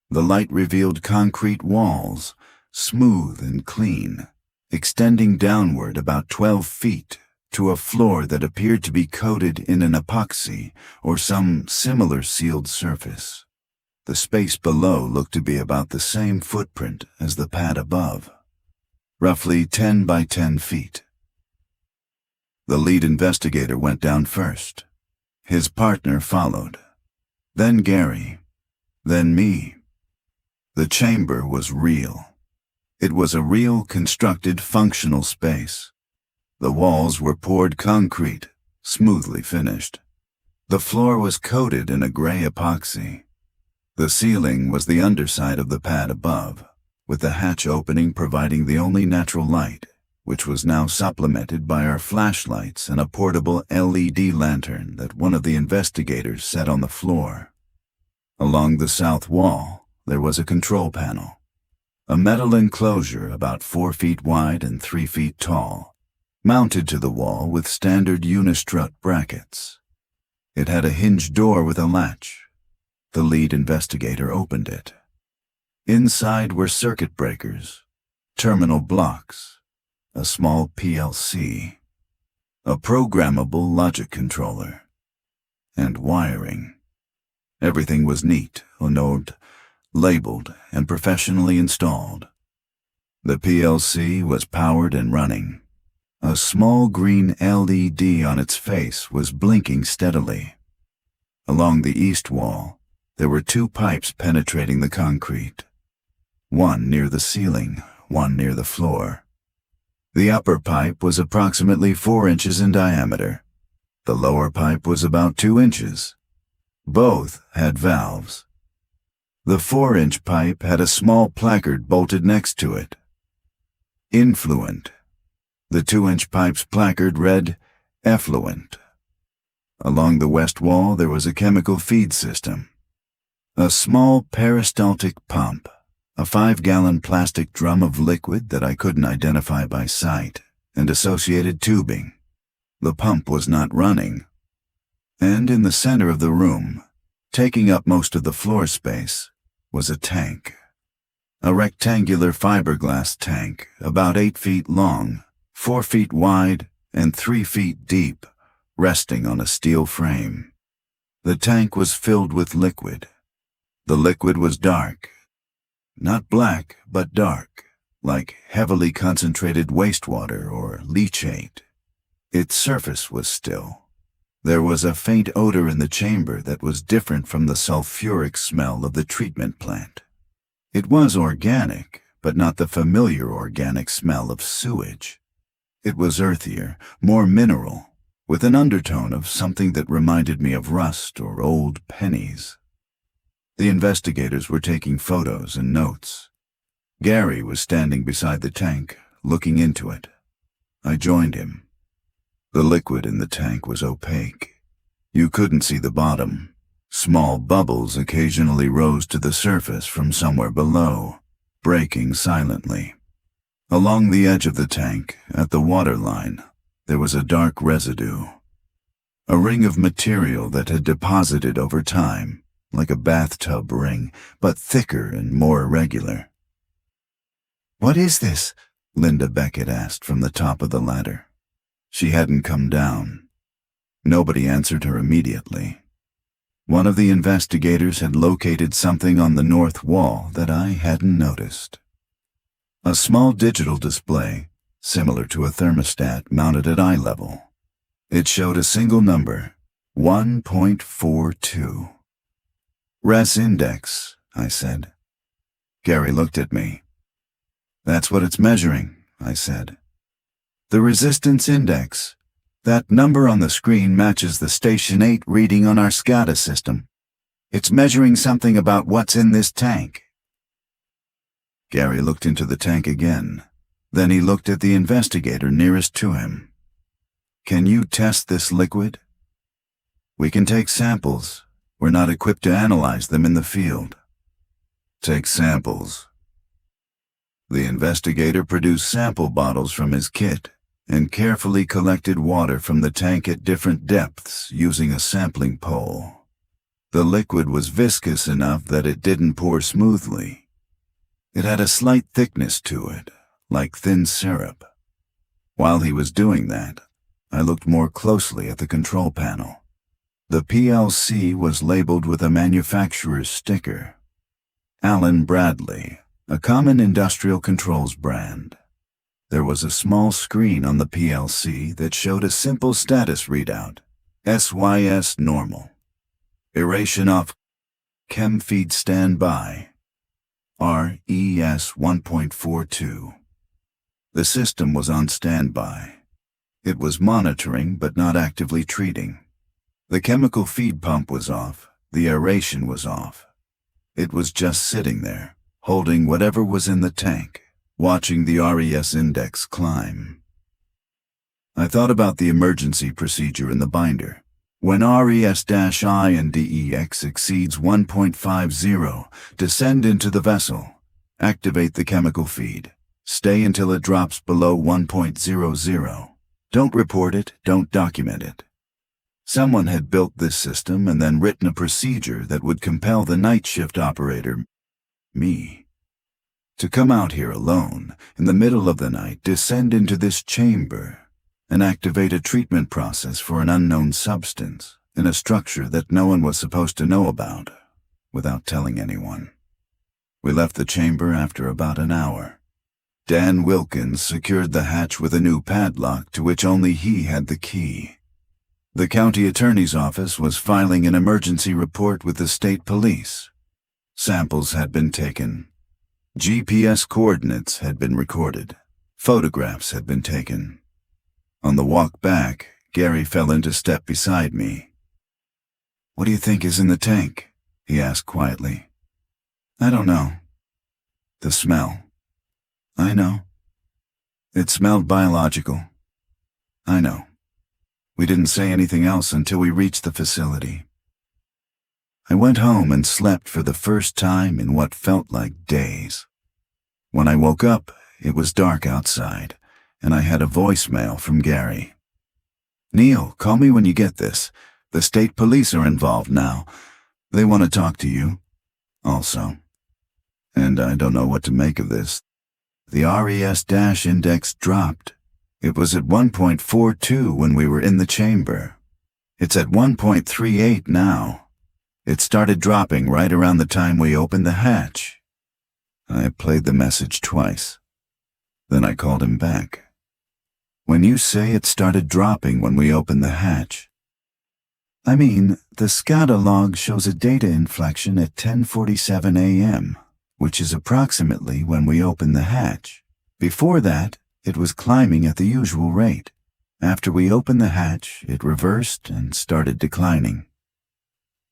The light revealed concrete walls, smooth and clean, extending downward about 12 feet to a floor that appeared to be coated in an epoxy or some similar sealed surface. The space below looked to be about the same footprint as the pad above, roughly 10 by 10 feet. The lead investigator went down first. His partner followed. Then Gary. Then me. The chamber was real. It was a real constructed functional space. The walls were poured concrete, smoothly finished. The floor was coated in a gray epoxy. The ceiling was the underside of the pad above, with the hatch opening providing the only natural light, which was now supplemented by our flashlights and a portable LED lantern that one of the investigators set on the floor. Along the south wall, there was a control panel, a metal enclosure about 4 feet wide and 3 feet tall, mounted to the wall with standard unistrut brackets. It had a hinged door with a latch. The lead investigator opened it. Inside were circuit breakers, terminal blocks, a small PLC, a programmable logic controller, and wiring. Everything was neat, onode, labeled, and professionally installed. The PLC was powered and running. A small green LED on its face was blinking steadily. Along the east wall, there were 2 pipes penetrating the concrete. One near the ceiling, one near the floor. The upper pipe was approximately 4 inches in diameter. The lower pipe was about 2 inches. Both had valves. The 4-inch pipe had a small placard bolted next to it. Influent. The 2-inch pipe's placard read, effluent. Along the west wall there was a chemical feed system. A small peristaltic pump, a 5-gallon plastic drum of liquid that I couldn't identify by sight, and associated tubing. The pump was not running. And in the center of the room, taking up most of the floor space, was a tank. A rectangular fiberglass tank, about 8 feet long, 4 feet wide, and 3 feet deep, resting on a steel frame. The tank was filled with liquid. The liquid was dark. Not black, but dark, like heavily concentrated wastewater or leachate. Its surface was still. There was a faint odor in the chamber that was different from the sulfuric smell of the treatment plant. It was organic, but not the familiar organic smell of sewage. It was earthier, more mineral, with an undertone of something that reminded me of rust or old pennies. The investigators were taking photos and notes. Gary was standing beside the tank, looking into it. I joined him. The liquid in the tank was opaque. You couldn't see the bottom. Small bubbles occasionally rose to the surface from somewhere below, breaking silently. Along the edge of the tank, at the water line, there was a dark residue. A ring of material that had deposited over time, like a bathtub ring, but thicker and more irregular. "What is this?" Linda Beckett asked from the top of the ladder. She hadn't come down. Nobody answered her immediately. One of the investigators had located something on the north wall that I hadn't noticed. A small digital display, similar to a thermostat mounted at eye level. It showed a single number, 1.42. Res index, I said. Gary looked at me. "That's what it's measuring," I said. "The resistance index. That number on the screen matches the Station 8 reading on our SCADA system. It's measuring something about what's in this tank." Gary looked into the tank again. Then he looked at the investigator nearest to him. "Can you test this liquid?" "We can take samples. We're not equipped to analyze them in the field." "Take samples." The investigator produced sample bottles from his kit and carefully collected water from the tank at different depths using a sampling pole. The liquid was viscous enough that it didn't pour smoothly. It had a slight thickness to it, like thin syrup. While he was doing that, I looked more closely at the control panel. The PLC was labeled with a manufacturer's sticker. Allen Bradley, a common industrial controls brand. There was a small screen on the PLC that showed a simple status readout, SYS normal. Aeration off, chem feed standby, RES 1.42. The system was on standby. It was monitoring but not actively treating. The chemical feed pump was off, the aeration was off. It was just sitting there, holding whatever was in the tank, watching the RES index climb. I thought about the emergency procedure in the binder. When RES-I and DEX exceeds 1.50, descend into the vessel, activate the chemical feed, stay until it drops below 1.00. Don't report it, don't document it. Someone had built this system and then written a procedure that would compel the night shift operator, me, to come out here alone, in the middle of the night, descend into this chamber, and activate a treatment process for an unknown substance in a structure that no one was supposed to know about, without telling anyone. We left the chamber after about an hour. Dan Wilkins secured the hatch with a new padlock to which only he had the key. The county attorney's office was filing an emergency report with the state police. Samples had been taken. GPS coordinates had been recorded. Photographs had been taken. On the walk back, Gary fell into step beside me. "What do you think is in the tank?" he asked quietly. "I don't know." "The smell." "I know." "It smelled biological." "I know." We didn't say anything else until we reached the facility. I went home and slept for the first time in what felt like days. When I woke up, it was dark outside, and I had a voicemail from Gary. "Neil, call me when you get this. The state police are involved now. They want to talk to you. Also." And I don't know what to make of this. The RES-index dropped. It was at 1.42 when we were in the chamber. It's at 1.38 now. It started dropping right around the time we opened the hatch. I played the message twice. Then I called him back. "When you say it started dropping when we opened the hatch, I mean, the SCADA log shows a data inflection at 10:47 a.m., which is approximately when we opened the hatch. Before that, it was climbing at the usual rate. After we opened the hatch, it reversed and started declining."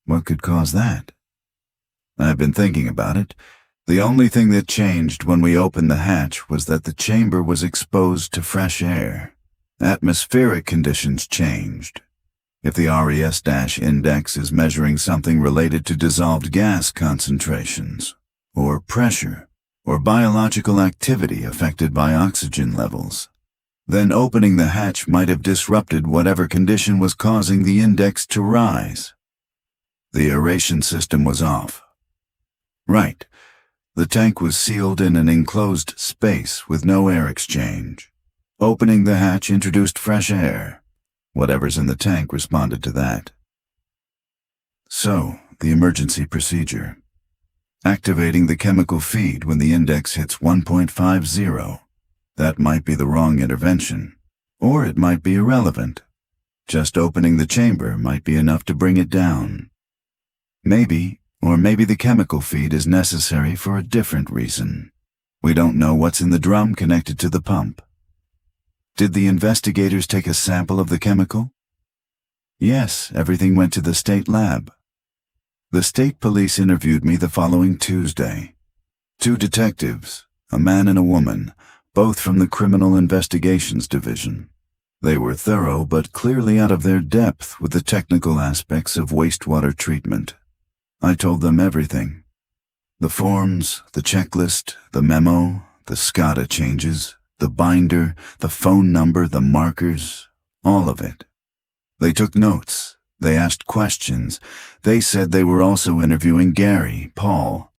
What could cause that? I've been thinking about it. The only thing that changed when we opened the hatch was that the chamber was exposed to fresh air. Atmospheric conditions changed. If the RES-index is measuring something related to dissolved gas concentrations, or pressure, or biological activity affected by oxygen levels, then opening the hatch might have disrupted whatever condition was causing the index to rise. The aeration system was off. Right. The tank was sealed in an enclosed space with no air exchange. Opening the hatch introduced fresh air. Whatever's in the tank responded to that. So, the emergency procedure. Activating the chemical feed when the index hits 1.50. That might be the wrong intervention, or it might be irrelevant. Just opening the chamber might be enough to bring it down. Maybe, or maybe the chemical feed is necessary for a different reason. We don't know what's in the drum connected to the pump. Did the investigators take a sample of the chemical? Yes, everything went to the state lab. The state police interviewed me the following Tuesday. 2 detectives, a man and a woman, both from the Criminal Investigations Division. They were thorough but clearly out of their depth with the technical aspects of wastewater treatment. I told them everything. The forms, the checklist, the memo, the SCADA changes, the binder, the phone number, the markers, all of it. They took notes. They asked questions. They said they were also interviewing Gary, Paul,